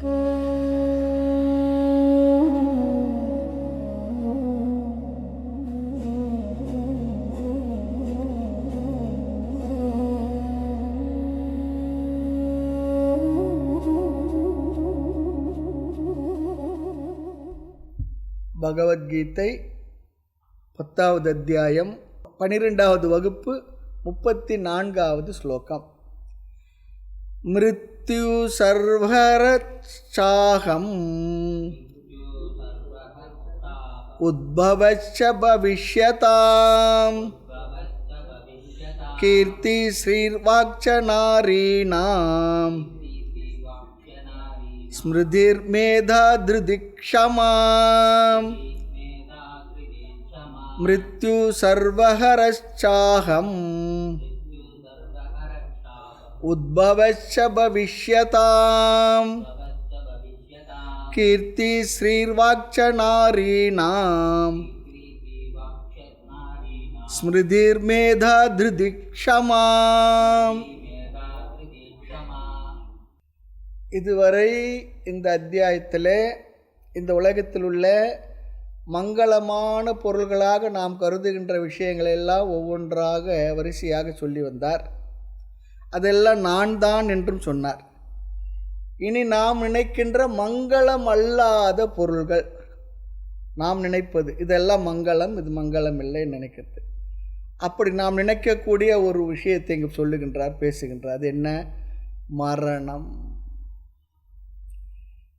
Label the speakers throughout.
Speaker 1: பகவத்கீதை 10வது அத்தியாயம் 12வது வகுப்பு 34வது ஸ்லோகம். மிருத்யு சர்வரச்சாகம் உத்பவச்ச பவிஷ்யதாம் கீர்த்தி ஸ்ரீர்வாக்ச நாரீணாம் ஸ்மிருதிர் மேதா திருதிக்ஷமாம் மிருத்யு சர்வஹரச்சாகம் உத்பவச்ச பவிஷ்யதாம் கீர்த்தி ஸ்ரீர்வாக்ச நாரீணாம் ஸ்மிருதிர் மேதா திருதிக்ஷமாம். இதுவரை இந்த அத்தியாயத்தில் இந்த உலகத்தில் உள்ள மங்களமான பொருள்களாக நாம் கருதுகின்ற விஷயங்களெல்லாம் ஒவ்வொன்றாக வரிசையாக சொல்லி வந்தார். அதெல்லாம் நான் தான் என்றும் சொன்னார். இனி நாம் நினைக்கின்ற மங்களம் அல்லாத பொருள்கள், நாம் நினைப்பது இதெல்லாம் மங்களம், இது மங்களம் இல்லைன்னு நினைக்கிறது. அப்படி நாம் நினைக்கக்கூடிய ஒரு விஷயத்தை இங்கே சொல்லுகின்றார், பேசுகின்றார். அது என்ன? மரணம்.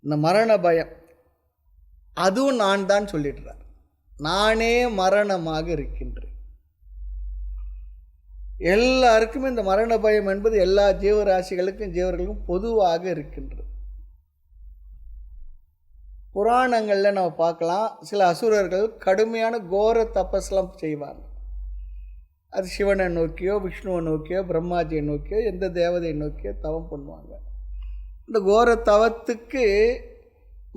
Speaker 1: இந்த மரண பயம், அதுவும் நான் தான் சொல்லிடுறார். நானே மரணமாக இருக்கின்றேன். எல்லாருக்குமே இந்த மரண பயம் என்பது எல்லா ஜீவராசிகளுக்கும் ஜீவர்களுக்கும் பொதுவாக இருக்கின்றது. புராணங்களில் நம்ம பார்க்கலாம், சில அசுரர்கள் கடுமையான கோர தபஸ்லாம் செய்வாங்க. அது சிவனை நோக்கியோ விஷ்ணுவை நோக்கியோ பிரம்மாஜியை நோக்கியோ எந்த தேவதையை நோக்கியோ தவம் பண்ணுவாங்க. இந்த கோர தவத்துக்கு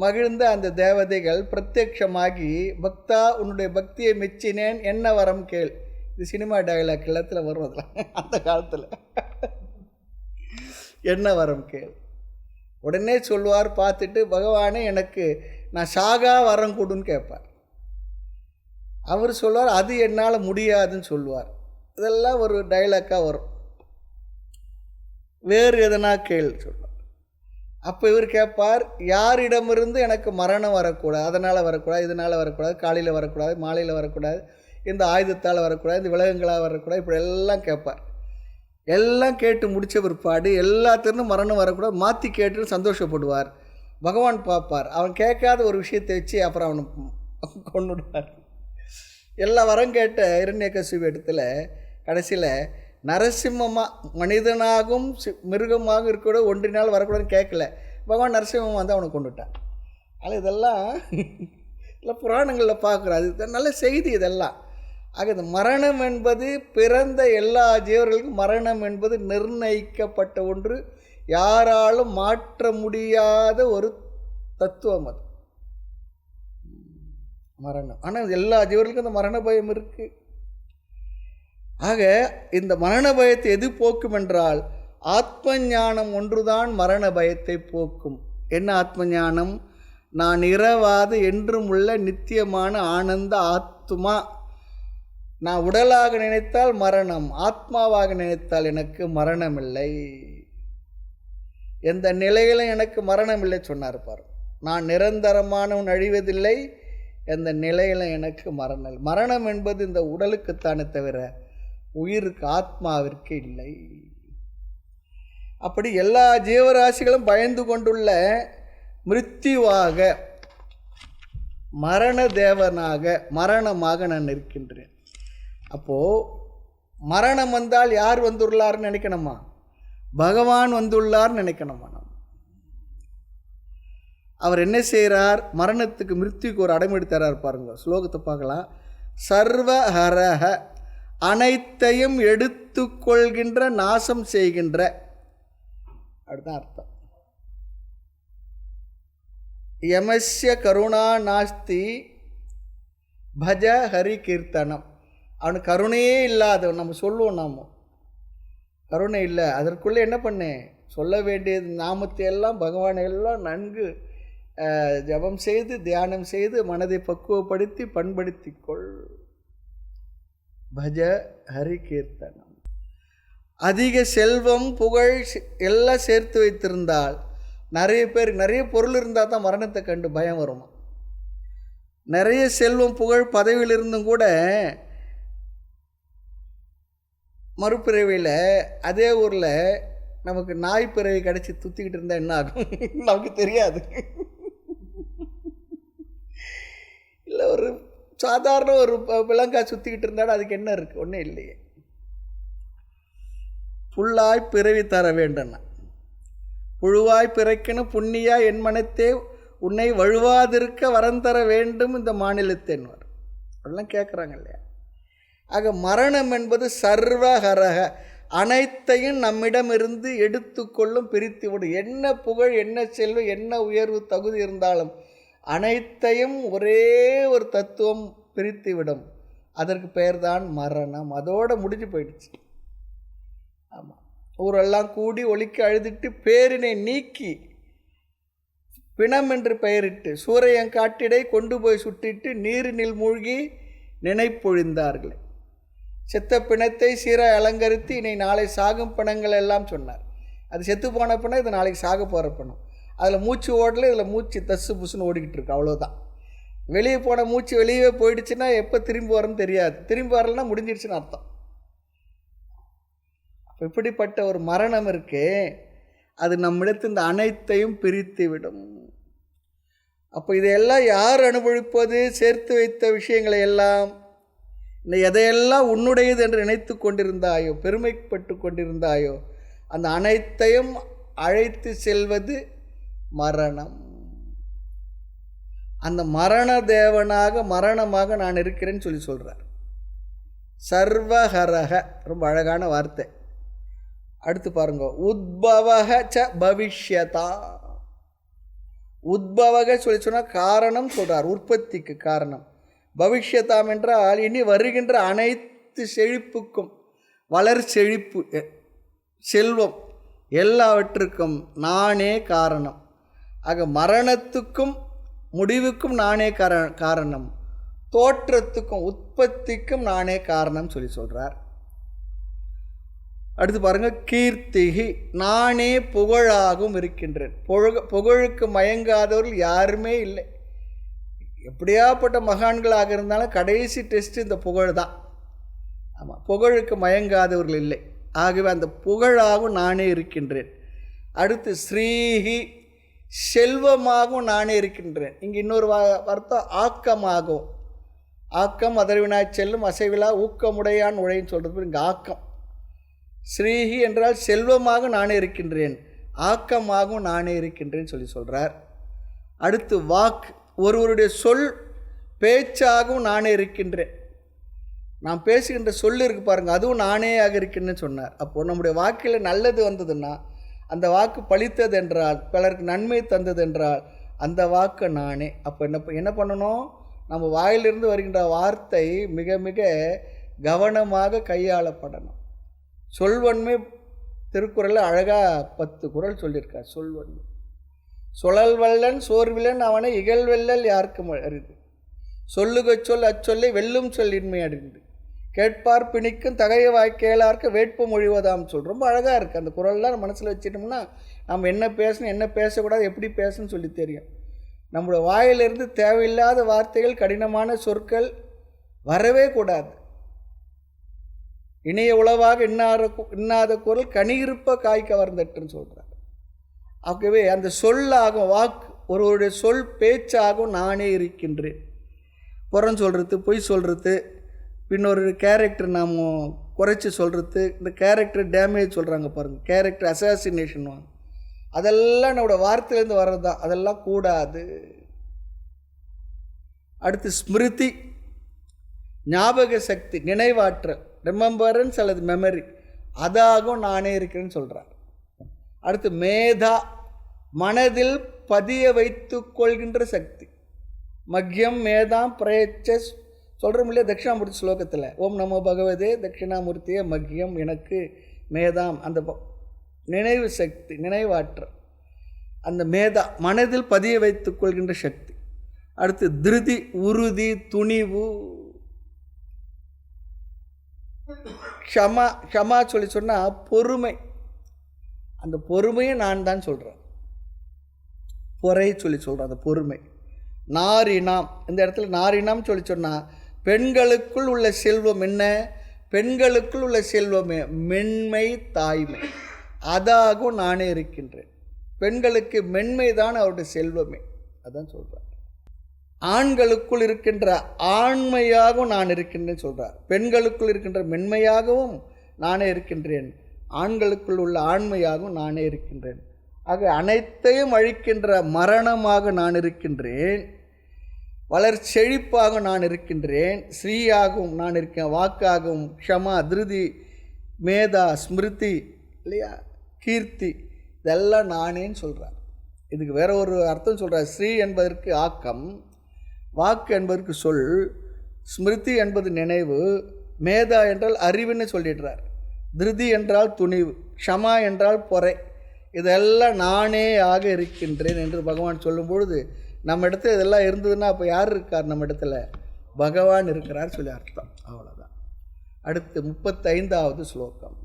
Speaker 1: மகிழ்ந்த அந்த தேவதைகள் பிரத்யட்சமாகி, பக்தா உன்னுடைய பக்தியை மெச்சினேன், என்ன வரம் கேள். இது சினிமா டயலாக் எல்லாத்தில் வருவதில்ல அந்த காலத்தில். என்ன வரம் கேள். உடனே சொல்லுவார், பார்த்துட்டு பகவானே எனக்கு நான் சாகா வரம் கொடுன்னு கேட்பார். அவர் சொல்லுவார், அது என்னால் முடியாதுன்னு சொல்லுவார். இதெல்லாம் ஒரு டயலாக்காக வரும். வேறு எதனா கேள் சொல்லுவார். அப்போ இவர் கேட்பார், யாரிடமிருந்து எனக்கு மரணம் வரக்கூடாது, அதனால் வரக்கூடாது, இதனால் வரக்கூடாது, காலையில் வரக்கூடாது, மாலையில் வரக்கூடாது, இந்த ஆயுதத்தால் வரக்கூடாது, இந்த விலங்குகளால் வரக்கூடாது, இப்படி எல்லாம் கேட்பார். எல்லாம் கேட்டு முடித்த பிற்பாடு எல்லாத்திலும் மரணம் வரக்கூடாது மாற்றி கேட்டு சந்தோஷப்படுவார். பகவான் பார்ப்பார், அவன் கேட்காத ஒரு விஷயத்தை வச்சு அப்புறம் அவனை கொண்டுடுவார். எல்லா வரம் கேட்ட இரண்யகசிபு இடத்துல கடைசியில் நரசிம்மமாக மனிதனாகவும் மிருகமாக இருக்கக்கூட ஒன்றினால் வரக்கூடாதுன்னு கேட்கல. பகவான் நரசிம்மமாக வந்து அவனை கொண்டுட்டான். அதில் இதெல்லாம் இல்லை புராணங்களில் பார்க்குறோம். அது நல்ல செய்தி இதெல்லாம். ஆக இந்த மரணம் என்பது பிறந்த எல்லா ஜீவர்களுக்கும் மரணம் என்பது நிர்ணயிக்கப்பட்ட ஒன்று, யாராலும் மாற்ற முடியாத ஒரு தத்துவம் அது மரணம். ஆனால் எல்லா ஜீவர்களுக்கும் அந்த மரண பயம் இருக்குது. ஆக இந்த மரண பயத்தை எது போக்கும் என்றால், ஆத்ம ஞானம் ஒன்றுதான் மரண பயத்தை போக்கும். என்ன ஆத்ம ஞானம்? நான் இரவாத என்றும் உள்ள நித்தியமான ஆனந்த ஆத்மா. நான் உடலாக நினைத்தால் மரணம், ஆத்மாவாக நினைத்தால் எனக்கு மரணம் இல்லை. எந்த நிலையிலும் எனக்கு மரணம் இல்லை சொன்னார் பாரு. நான் நிரந்தரமானவன், அழிவதில்லை, எந்த நிலையிலும் எனக்கு மரணம் இல்லை. மரணம் என்பது இந்த உடலுக்குத்தானே தவிர உயிருக்கு, ஆத்மாவிற்கு இல்லை. அப்படி எல்லா ஜீவராசிகளும் பயந்து கொண்டுள்ள மிருத்யுவாக, மரண தேவனாக, மரணமாக நான் இருக்கின்றேன். அப்போது மரணம் வந்தால் யார் வந்துள்ளார்னு நினைக்கணுமா? பகவான் வந்துள்ளார்னு நினைக்கணுமா? அவர் என்ன செய்கிறார்? மரணத்துக்கு, மிருத்யுக்கு ஒரு அடைமொழி தரார் பாருங்க. ஸ்லோகத்தை பார்க்கலாம். சர்வஹரஹ, அனைத்தையும் எடுத்துக்கொள்கின்ற, நாசம் செய்கின்ற, அப்படிதான் அர்த்தம். யமஸ்ய கருணா நாஸ்தி பஜ ஹரி கீர்த்தனம். அவனுக்கு கருணையே இல்லாதவன். நம்ம சொல்லுவோம், நாம் கருணை இல்லை, அதற்குள்ளே என்ன பண்ணேன் சொல்ல வேண்டியது நாமத்தை எல்லாம் பகவானை எல்லாம் நன்கு ஜபம் செய்து தியானம் செய்து மனதை பக்குவப்படுத்தி பண்படுத்தி கொள். பஜ ஹரி கீர்த்தனம். அதிக செல்வம் புகழ் எல்லாம் சேர்த்து வைத்திருந்தால், நிறைய பேர் நிறைய பொருள் இருந்தால் தான் மரணத்தை கண்டு பயம் வருமா. நிறைய செல்வம் புகழ் பதவியில் இருந்தும் கூட மறுபிறவியில் அதே ஊரில் நமக்கு நாய் பிறவி கிடச்சி துத்திக்கிட்டு இருந்தால் என்ன ஆகும் நமக்கு தெரியாது. இல்லை ஒரு சாதாரண ஒரு விலங்காய் சுற்றிக்கிட்டு இருந்தாலும் அதுக்கு என்ன இருக்குது? ஒன்றும் இல்லையே. புல்லாய் பிறவி தர வேண்டன, புழுவாய் பிறக்கணும் புண்ணியா என் மனத்தே உன்னை வழுவாதிருக்க வரம் தர வேண்டும் இந்த மாநிலத்தேன்வார். அப்படிலாம் கேட்குறாங்க இல்லையா. ஆக மரணம் என்பது சர்வஹரக, அனைத்தையும் நம்மிடமிருந்து எடுத்துக்கொள்ளும், பிரித்து விடும். என்ன புகழ், என்ன செல்வம், என்ன உயர்வு தகுதி இருந்தாலும் அனைத்தையும் ஒரே ஒரு தத்துவம் பிரித்து விடும். அதற்கு பெயர்தான் மரணம். அதோடு முடிஞ்சு போயிடுச்சு. ஆமாம், ஊரெல்லாம் கூடி ஒலிக்க அழுதிட்டு பேரினை நீக்கி பிணம் என்று பெயரிட்டு சூரையங்காட்டிடை கொண்டு போய் சுட்டிட்டு நீரினில் மூழ்கி நினைப்பொழிந்தார்களே. செத்த பிணத்தை சீராய் அலங்கரித்து இனி நாளை சாகும் பிணங்கள் எல்லாம் சொன்னார். அது செத்து போன பிணம், இது நாளைக்கு சாக போகிற பிணம். அதில் மூச்சு ஓடல, இதில் மூச்சு தசு புசுன்னு ஓடிக்கிட்டு இருக்கு. அவ்வளோதான். வெளியே போன மூச்சு வெளியே போயிடுச்சுன்னா எப்போ திரும்பி வரணும்னு தெரியாது. திரும்பி வரலன்னா முடிஞ்சிடுச்சுன்னு அர்த்தம். இப்படிப்பட்ட ஒரு மரணம் இருக்கே, அது நம்மிடத்து இந்த அனைத்தையும் பிரித்து விடும். அப்போ இதையெல்லாம் யார் அனுபவிப்பது? சேர்த்து வைத்த விஷயங்களை எல்லாம், இந்த எதையெல்லாம் உன்னுடையது என்று நினைத்து கொண்டிருந்தாயோ, பெருமைப்பட்டு கொண்டிருந்தாயோ, அந்த அனைத்தையும் அழைத்து செல்வது மரணம். அந்த மரண தேவனாக மரணமாக நான் இருக்கிறேன்னு சொல்லி சொல்கிறார். சர்வஹரக, ரொம்ப அழகான வார்த்தை. அடுத்து பாருங்க, உத்பவக ச பவிஷ்யதா. உத்பவக சொல்லி சொன்னால் காரணம் சொல்கிறார், உற்பத்திக்கு காரணம். பவிஷ்யதாம் என்றால் இனி வருகின்ற அனைத்து செழிப்புக்கும், வளர் செழிப்பு, செல்வம் எல்லாவற்றுக்கும் நானே காரணம். ஆக மரணத்துக்கும் முடிவுக்கும் நானே காரணம், தோற்றத்துக்கும் உற்பத்திக்கும் நானே காரணம் சொல்லி சொல்கிறார். அடுத்து பாருங்கள், கீர்த்திகி, நானே புகழாகவும் இருக்கின்றேன். புகழுக்கு மயங்காதவர்கள் யாருமே இல்லை. எப்படியாப்பட்ட மகான்களாக இருந்தாலும் கடைசி டெஸ்ட் இந்த புகழ் தான். ஆமாம், புகழுக்கு மயங்காதவர்கள் இல்லை. ஆகவே அந்த புகழாகவும் நானே இருக்கின்றேன். அடுத்து ஸ்ரீஹி, செல்வமாகவும் நானே இருக்கின்றேன். இங்கே இன்னொரு அர்த்தம் ஆக்கமாகும். ஆக்கம் அதர்வினாய் செல்லும் அசைவிலா ஊக்கமுடையான் உழைன்னு சொல்கிறது இங்கே ஆக்கம். ஸ்ரீஹி என்றால் செல்வமாக நானே இருக்கின்றேன், ஆக்கமாகவும் நானே இருக்கின்றேன்னு சொல்லி சொல்கிறார். அடுத்து வாக்கு, ஒருவருடைய சொல் பேச்சாகவும் நானே இருக்கின்றேன். நான் பேசுகின்ற சொல் இருக்கு பாருங்கள், அதுவும் நானேயாக இருக்கின்றேன்னு சொன்னார். அப்போது நம்முடைய வாக்கில் நல்லது வந்ததுன்னா அந்த வாக்கு பலித்தது என்றால், பலருக்கு நன்மை தந்தது என்றால் அந்த வாக்கு நானே. அப்போ என்ன பண்ணணும்? நம்ம வாயிலிருந்து வருகின்ற வார்த்தை மிக மிக கவனமாக கையாளப்படணும். சொல்வன்மை திருக்குறளில் அழகாக 10 குறள் சொல்லியிருக்கார். சொல்வன்மை, சுழல் வல்லன் சோர்விலன் அவனை இகழ்வெல்லல் யாருக்கும் அரிது, சொல்லுக சொல் அச்சொல்லை வெல்லும் சொல் இன்மை அறிந்து, கேட்பார் பிணிக்கும் தகைய வாய்க்கேளார்க்கு வேட்பு மொழிவதாம் சொல். ரொம்ப அழகாக இருக்குது. அந்த குறள்லாம் மனசில் வச்சுட்டோம்னா நம்ம என்ன பேசணும், என்ன பேசக்கூடாது, எப்படி பேசணும்னு சொல்லி தெரியும். நம்மளோட வாயிலிருந்து தேவையில்லாத வார்த்தைகள், கடினமான சொற்கள் வரவே கூடாது. இணைய உளவாக இன்னாத குரல் கனியிருப்ப காய் கவர்ந்தட்டுன்னு சொல்கிறார். ஆகவே அந்த சொல்லாகும், வாக்கு, ஒருவருடைய சொல் பேச்சாகும் நானே இருக்கின்றேன். புறம் சொல்கிறது, பொய் சொல்கிறது, பின்னொரு கேரக்டர் நாம் குறைச்சி சொல்கிறது, இந்த கேரக்டர் டேமேஜ் சொல்கிறாங்க பாருங்கள், கேரக்டர் அசாசினேஷன் வாங்க, அதெல்லாம் நம்மளோட வார்த்தையிலேருந்து வர்றது தான். அதெல்லாம் கூடாது. அடுத்து ஸ்மிருதி, ஞாபக சக்தி, நினைவாற்றல், ரிமெம்பரன்ஸ் அல்லது மெமரி, அதாகும் நானே இருக்கிறேன்னு சொல்கிறார். அடுத்து மேதா, மனதில் பதிய வைத்து கொள்கின்ற சக்தி. மக்யம் மேதாம் பிரயச்சஸ் சொல்கிறோம் இல்லையா தட்சிணாமூர்த்தி ஸ்லோகத்தில், ஓம் நமோ பகவதே தட்சிணாமூர்த்தியே மக்யம், எனக்கு மேதாம், அந்த நினைவு சக்தி, நினைவாற்றல், அந்த மேதா மனதில் பதிய வைத்துக் கொள்கின்ற சக்தி. அடுத்து திருதி, உறுதி, துணிவு. க்ஷமா, க்ஷமா சொல்லி சொன்னால் பொறுமை. அந்த பொறுமையை நான் தான் சொல்கிறேன். பொறை சொல்லி சொல்கிறேன் அந்த பொறுமை. நாரினாம், இந்த இடத்துல நாரினாம் சொல்லி சொன்னால் பெண்களுக்குள் உள்ள செல்வம் என்ன? பெண்களுக்குள் உள்ள செல்வமே மென்மை, தாய்மை. அதாகவும் நானே இருக்கின்றேன். பெண்களுக்கு மென்மை தான் அவருடைய செல்வமே, அதான் சொல்கிறார். ஆண்களுக்குள் இருக்கின்ற ஆண்மையாகவும் நான் இருக்கின்றேன் சொல்கிறார். பெண்களுக்குள் இருக்கின்ற மென்மையாகவும் நானே இருக்கின்றேன், ஆண்களுக்குள் உள்ள ஆண்மையாகவும் நானே இருக்கின்றேன். ஆக அனைத்தையும் அழிக்கின்ற மரணமாக நான் இருக்கின்றேன், வளர்ச்செழிப்பாக நான் இருக்கின்றேன், ஸ்ரீயாகவும் நான் இருக்கேன், வாக்காகவும், க்ஷமா, திருதி, மேதா, ஸ்மிருதி இல்லையா, கீர்த்தி, இதெல்லாம் நானேன்னு சொல்கிறார். இதுக்கு வேற ஒரு அர்த்தம் சொல்கிறார். ஸ்ரீ என்பதற்கு ஆக்கம், வாக்கு என்பதற்கு சொல், ஸ்மிருதி என்பது நினைவு, மேதா என்றால் அறிவுன்னு சொல்லிடுறார், திருதி என்றால் துணிவு, க்ஷமா என்றால் பொறை, இதெல்லாம் நானே ஆக இருக்கின்றேன் என்று பகவான் சொல்லும் பொழுது நம்ம இடத்துல இதெல்லாம் இருந்ததுன்னா அப்போ யார் இருக்கார்? நம்ம இடத்துல பகவான் இருக்கிறார் சொல்லி அர்த்தம். அவ்வளோதான். அடுத்து 35வது ஸ்லோகம்.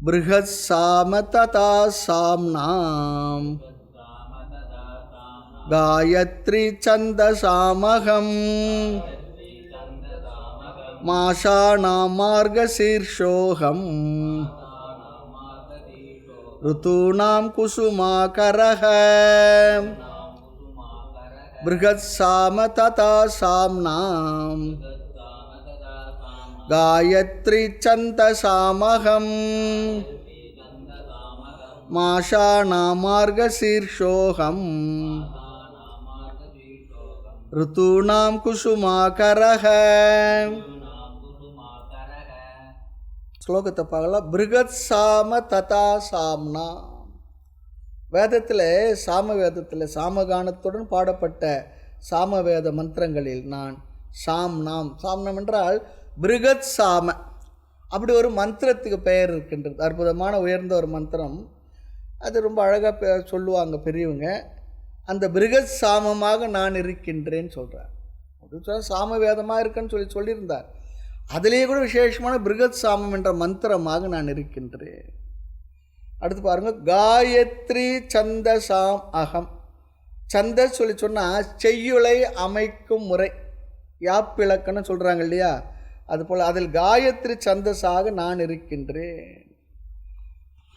Speaker 1: பிருஹத் சாம ததா சாம்னாம் காயத்ரி சந்தசாமகம் மாஷாணாம் மார்கசீர்ஷோகம் ருதூனாம் குசுமாகரஹ. பிருஹத் சாம ததா சாம்னாம் காயத்ரி சந்தசாமகம் மாஷாணாம் மார்கசீர்ஷோகம் ருதூனாம் குசுமாகரஹ. ஸ்லோகத்தை பார்க்கலாம். பிருகத் சாம ததா சாம்னா. வேதத்தில், சாம வேதத்தில் சாமகானத்துடன் பாடப்பட்ட சாமவேத மந்திரங்களில் நான் சாம்னாம், சாம்னம் என்றால் பிருகத் சாம, அப்படி ஒரு மந்திரத்துக்கு பெயர் இருக்கின்றது. அற்புதமான உயர்ந்த ஒரு மந்திரம். அது ரொம்ப அழகாக சொல்லுவாங்க பெரியவங்க. அந்த பிருகத் சாமமாக நான் இருக்கின்றேன்னு சொல்கிறார். சாம வேதமாக இருக்குன்னு சொல்லியிருந்தார். அதிலேயே கூட விசேஷமான பிருகத் சாமம் என்ற மந்திரமாக நான் இருக்கின்றேன். அடுத்து பாருங்கள். காயத்ரி சந்தசாம் அகம். சந்தஸ் சொல்லி சொன்னால் செய்யுளை அமைக்கும் முறை, யாப்பிலக்கணம் சொல்கிறாங்க இல்லையா, அதுபோல் அதில் காயத்ரி சந்தஸாக நான் இருக்கின்றேன்.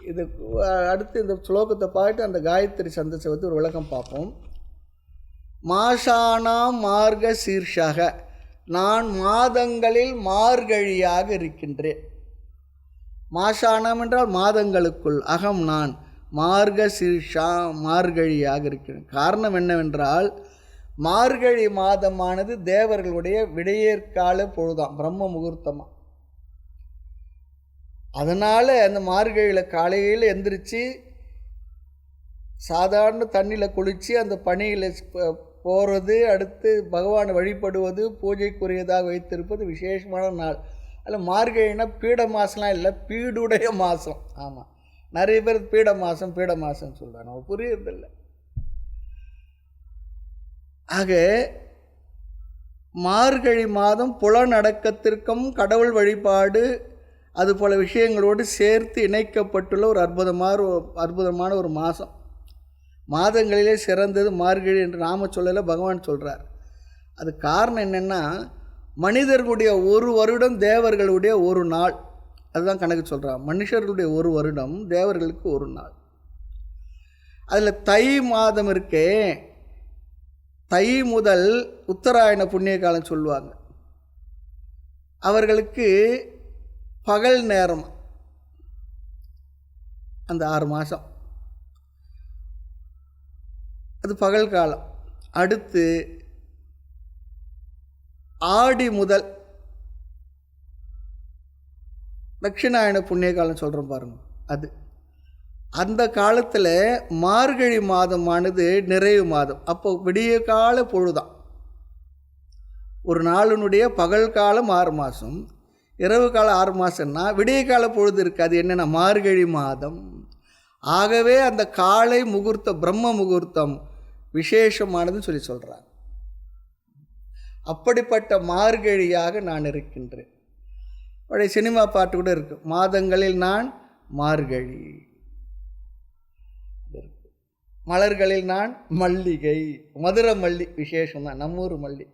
Speaker 1: இது அடுத்து இந்த ஸ்லோகத்தை பார்த்து அந்த காயத்ரி சந்தஸை வந்து ஒரு விளக்கம் பார்ப்போம். மாஷானாம் மார்க சீர்ஷக, நான் மாதங்களில் மார்கழியாக இருக்கின்றேன். மாஷானம் என்றால் மாதங்களுக்குள், அகம் நான் மார்க சீர்ஷா மார்கழியாக இருக்கிறேன். காரணம் என்னவென்றால் மார்கழி மாதமானது தேவர்களுடைய விடையற்கால பொழுதாம், பிரம்ம முகூர்த்தமாக. அதனால் அந்த மார்கழியில் காலையில் எந்திரிச்சு சாதாரண தண்ணியில் குளித்து அந்த பனியில் போகிறது, அடுத்து பகவானை வழிபடுவது, பூஜைக்குரியதாக வைத்திருப்பது விசேஷமான நாள். அதில் மார்கழினா பீட மாதம்லாம் இல்லை, பீடுடைய மாதம். ஆமாம், நிறைய பேர் பீட மாதம் பீட மாதம்னு சொல்கிறாங்க, நம்ம புரியறதில்லை. ஆக மார்கழி மாதம் புலனடக்கத்திற்கும் கடவுள் வழிபாடு அதுபோல் விஷயங்களோடு சேர்த்து இணைக்கப்பட்டுள்ள ஒரு அற்புதமான ஒரு மாதம். மாதங்களிலே சிறந்தது மார்கழி என்று நாம சொல்லலை, பகவான் சொல்கிறார். அது காரணம் என்னென்னா, மனிதர்களுடைய ஒரு வருடம் தேவர்களுடைய ஒரு நாள், அதுதான் கணக்கு சொல்கிறான். மனுஷர்களுடைய ஒரு வருடம் தேவர்களுக்கு ஒரு நாள். அதில் தை மாதம் இருக்கே, தை முதல் உத்தராயண புண்ணிய காலம் சொல்லுவாங்க. அவர்களுக்கு பகல் நேரம் அந்த 6 மாதம் அது பகல் காலம். அடுத்து ஆடி முதல் தட்சிணாயன புண்ணிய காலம் சொல்கிறோம் பாருங்க, அது அந்த காலத்தில் மார்கழி மாதமானது நிறைவு மாதம். அப்போ விடிய கால பொழுதான். ஒரு நாளினுடைய பகல் காலம் 6 மாதம், இரவு கால 6 மாதம்னா விடிய கால பொழுது இருக்குது. அது என்னென்னா மார்கழி மாதம். ஆகவே அந்த காலை முகூர்த்தம் பிரம்ம முகூர்த்தம் விசேஷமானதுன்னு சொல்லி சொல்கிறாங்க. அப்படிப்பட்ட மார்கழியாக நான் இருக்கின்றேன். பழைய சினிமா பாட்டு கூட இருக்கு, மாதங்களில் நான் மார்கழி, மலர்களில் நான் மல்லிகை. மதுரை மல்லி விசேஷம் தான், நம்மூர் மல்லி.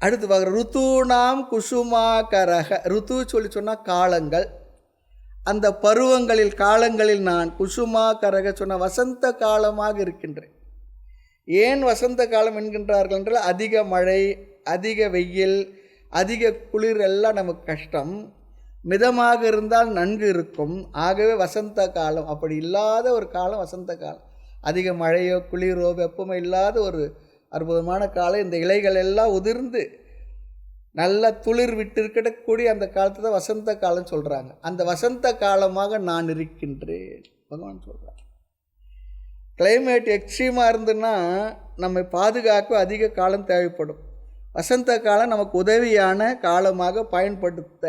Speaker 1: அடுத்து பார்க்குற ருத்துனாம் குசுமாகரக. ருத்து சொல்லி சொன்னால் காலங்கள். அந்த பருவங்களில் காலங்களில் நான் குசுமாகரக சொன்ன வசந்த காலமாக இருக்கின்றேன். ஏன் வசந்த காலம் என்கின்றார்கள் என்றால் அதிக மழை, அதிக வெயில், அதிக குளிர் எல்லாம் நமக்கு கஷ்டம். மிதமாக இருந்தால் நன்கு இருக்கும். ஆகவே வசந்த காலம். அப்படி இல்லாத ஒரு காலம் வசந்த காலம். அதிக மழையோ குளிரோ வெப்பமோ இல்லாத ஒரு அற்புதமான காலம். இந்த இலைகள் எல்லாம் உதிர்ந்து நல்ல துளிர் விட்டு இருக்கக்கூடிய அந்த காலத்தை தான் வசந்த காலம் சொல்கிறாங்க. அந்த வசந்த காலமாக நான் இருக்கின்றேன் பகவான் சொல்கிறார். கிளைமேட் எக்ஸ்ட்ரீமாக இருந்துன்னா நம்மை பாதுகாக்க அதிக காலம் தேவைப்படும். வசந்த காலம் நமக்கு உதவியான காலமாக பயன்படுத்த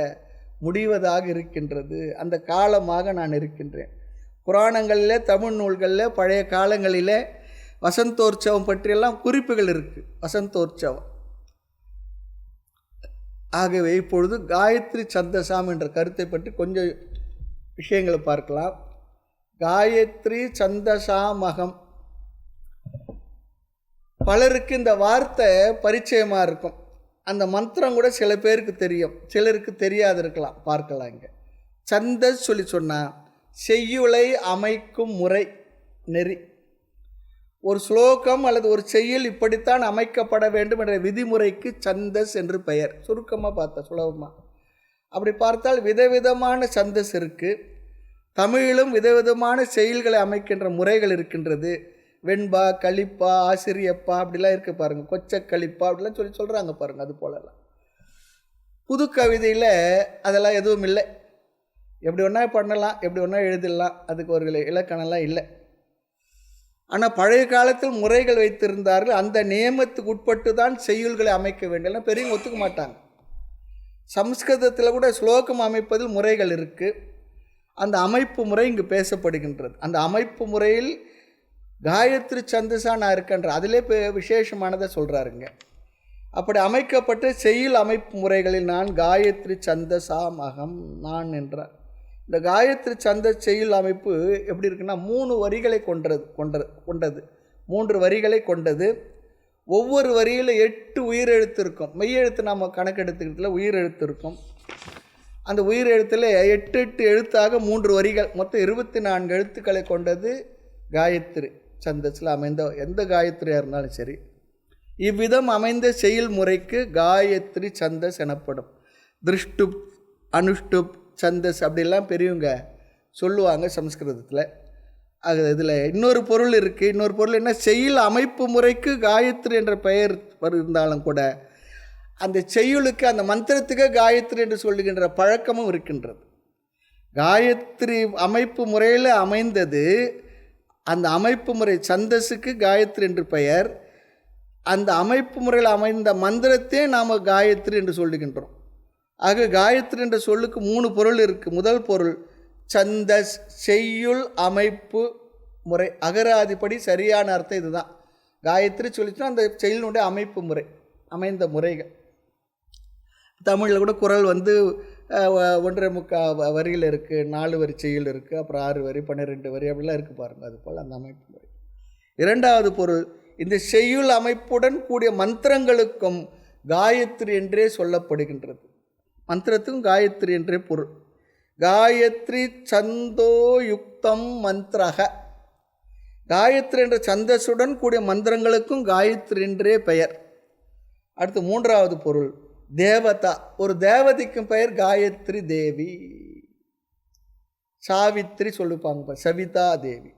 Speaker 1: முடிவதாக இருக்கின்றது. அந்த காலமாக நான் இருக்கின்றேன். புராணங்களில், தமிழ் நூல்களில் பழைய காலங்களில் வசந்தோற்சவம் பற்றியெல்லாம் குறிப்புகள் இருக்குது. வசந்தோற்சவம். ஆகவே இப்பொழுது காயத்ரி சந்தசாம் என்ற கருத்தை பற்றி கொஞ்சம் விஷயங்களை பார்க்கலாம். காயத்ரி சந்தசாமகம். பலருக்கு இந்த வார்த்தை பரிச்சயமாக இருக்கும். அந்த மந்திரம் கூட சில பேருக்கு தெரியும், சிலருக்கு தெரியாது இருக்கலாம். பார்க்கலாம். இங்கே சந்தஸ் சொல்லி சொன்னால் செய்யுளை அமைக்கும் முறை, நெறி. ஒரு ஸ்லோகம் அல்லது ஒரு செய்யுள் இப்படித்தான் அமைக்கப்பட வேண்டும் என்ற விதிமுறைக்கு சந்தஸ் என்று பெயர். சுருக்கமாக பார்த்தா சுலபமாக. அப்படி பார்த்தால் விதவிதமான சந்தஸ் இருக்குது. தமிழிலும் விதவிதமான செயல்களை அமைக்கின்ற முறைகள் இருக்கின்றது. வெண்பா, களிப்பா, ஆசிரியப்பா அப்படிலாம் இருக்குது பாருங்கள். கொச்ச களிப்பா அப்படிலாம் சொல்கிறாங்க பாருங்கள். அது போலலாம் புது கவிதையில் அதெல்லாம் எதுவும் இல்லை. எப்படி ஒன்றா பண்ணலாம், எப்படி ஒன்றா எழுதிடலாம். அதுக்கு ஒரு இலக்கணம்லாம் இல்லை. ஆனால் பழைய காலத்தில் முறைகள் வைத்திருந்தார்கள். அந்த நியமத்துக்கு உட்பட்டு தான் செய்யுள்களை அமைக்க வேண்டும். பெரியவங்க ஒத்துக்க மாட்டாங்க. சம்ஸ்கிருதத்தில் கூட ஸ்லோகம் அமைப்பதில் முறைகள் இருக்குது. அந்த அமைப்பு முறை இங்கு பேசப்படுகின்றது. அந்த அமைப்பு முறையில் காயத்ரி சந்தசா நான் இருக்கின்ற அதிலே விசேஷமானதை சொல்கிறாருங்க. அப்படி அமைக்கப்பட்ட செய்யுள் அமைப்பு முறைகளில் நான் காயத்ரி சந்தசாமகம் நான் என்றார். இந்த காயத்ரி சந்த செய்யுள் அமைப்பு எப்படி இருக்குன்னா 3 வரிகளை கொண்டது 3 வரிகளை கொண்டது. ஒவ்வொரு வரியில் 8 உயிரெழுத்து இருக்கும். மெய்யெழுத்து நாம் கணக்கெடுத்துக்கிறதுல உயிரெழுத்து இருக்கும். அந்த உயிரெழுத்தில் 8 எழுத்தாக 3 வரிகள், மொத்தம் 24 எழுத்துக்களை கொண்டது காயத்ரி சந்தஸில் அமைந்த எந்த காயத்ரியாக இருந்தாலும் சரி. இவ்விதம் அமைந்த செயல் முறைக்கு காயத்ரி சந்தஸ் எனப்படும். திருஷ்டுப், அனுஷ்டுப், சந்தஸ் அப்படிலாம் பெரியவங்க சொல்லுவாங்க சம்ஸ்கிருதத்தில். அது இதில் இன்னொரு பொருள் இருக்குது. இன்னொரு பொருள் என்ன, செயல் அமைப்பு முறைக்கு காயத்ரி என்ற பெயர் இருந்தாலும் கூட அந்த செய்யுளுக்கு, அந்த மந்திரத்துக்கு காயத்ரி என்று சொல்லுகின்ற பழக்கமும் இருக்கின்றது. காயத்ரி அமைப்பு முறையில் அமைந்தது. அந்த அமைப்பு முறை சந்தஸுக்கு காயத்ரி என்று பெயர். அந்த அமைப்பு முறையில் அமைந்த மந்திரத்தையே நாம் காயத்ரி என்று சொல்லுகின்றோம். ஆக காயத்ரி என்ற சொல்லுக்கு 3 பொருள் இருக்குது. முதல் பொருள் சந்தஸ், செய்யுள் அமைப்பு முறை. அகராதிப்படி சரியான அர்த்தம் இதுதான். காயத்ரி சொல்லிச்சுன்னா அந்த செயலினுடைய அமைப்பு முறை, அமைந்த முறைகள். தமிழில் கூட குறள் 1.25 வரியில் இருக்குது, 4 வரி செய்யுள் இருக்குது, அப்புறம் 6 வரி, 12 வரி அப்படிலாம் இருக்குது பாருங்கள். அது போல் அந்த அமைப்பு முறை. இரண்டாவது பொருள், இந்த செய்யுள் அமைப்புடன் கூடிய மந்திரங்களுக்கும் காயத்ரி என்றே சொல்லப்படுகின்றது. மந்திரத்துக்கும் காயத்ரி என்றே பொருள். காயத்ரி சந்தோ யுக்தம் மந்திரக. காயத்ரி என்ற சந்தஸுடன் கூடிய மந்திரங்களுக்கும் காயத்ரி என்றே பெயர். அடுத்து மூன்றாவது பொருள் தேவதா. ஒரு தேவதைக்கும் பெயர் காயத்ரி தேவி. சாவித்ரி சொல்லிப்பாங்க, சவிதா தேவி.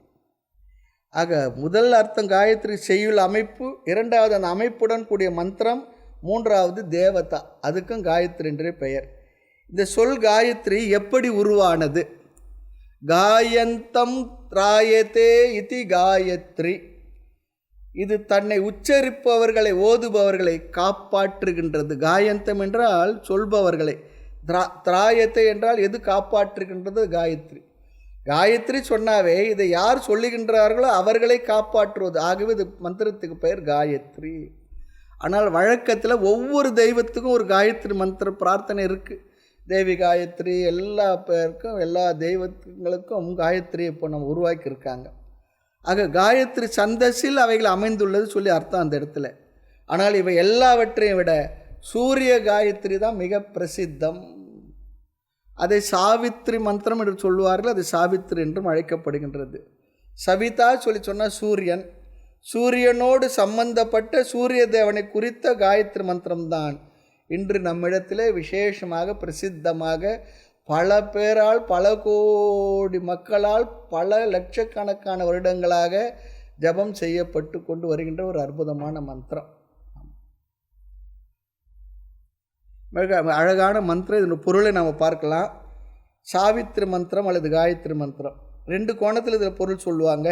Speaker 1: ஆக முதல் அர்த்தம் காயத்ரி செய்யுள் அமைப்பு, இரண்டாவது அந்த அமைப்புடன் கூடிய மந்திரம், மூன்றாவது தேவதா, அதுக்கும் காயத்ரி என்றே பெயர். இந்த சொல் காயத்ரி எப்படி உருவானது? காயந்தம் திராயத்தே இதி காயத்ரி. இது தன்னை உச்சரிப்பவர்களை ஓதுபவர்களை காப்பாற்றுகின்றது. காயந்தம் என்றால் சொல்பவர்களை, திராயத்தை என்றால் எது காப்பாற்றுகின்றது? காயத்ரி. காயத்ரி சொன்னாவே இதை யார் சொல்லுகின்றார்களோ அவர்களை காப்பாற்றுவது. ஆகவே இது மந்திரத்துக்கு பெயர் காயத்ரி. ஆனால் வழக்கத்தில் ஒவ்வொரு தெய்வத்துக்கும் ஒரு காயத்ரி மந்திர பிரார்த்தனை இருக்குது. தேவி காயத்ரி, எல்லா பேருக்கும் எல்லா தெய்வங்களுக்கும் காயத்ரி இப்போ நம்ம உருவாக்கியிருக்காங்க. ஆக காயத்ரி சந்தஸில் அவைகள் அமைந்துள்ளது சொல்லி அர்த்தம் அந்த இடத்துல. ஆனால் இவை எல்லாவற்றையும் விட சூரிய காயத்ரி தான் மிக பிரசித்தம். அதை சாவித்ரி மந்திரம் என்று சொல்லுவார்கள். அது சாவித்ரி என்றும் அழைக்கப்படுகின்றது. சவிதா சொல்லி சொன்னால் சூரியன், சூரியனோடு சம்பந்தப்பட்ட சூரிய தேவனை குறித்த காயத்ரி மந்திரம்தான் இன்று நம்மிடத்திலே விசேஷமாக பிரசித்தமாக பல பேரால், பல கோடி மக்களால், பல லட்சக்கணக்கான வருடங்களாக ஜபம் செய்யப்பட்டு கொண்டு வருகின்ற ஒரு அற்புதமான மந்திரம். மிக அழகான மந்திரம். இதன் பொருளை நாம் பார்க்கலாம். சாவித்ரி மந்திரம் அல்லது காயத்ரி மந்திரம் 2 கோணத்தில் இதில் பொருள் சொல்லுவாங்க.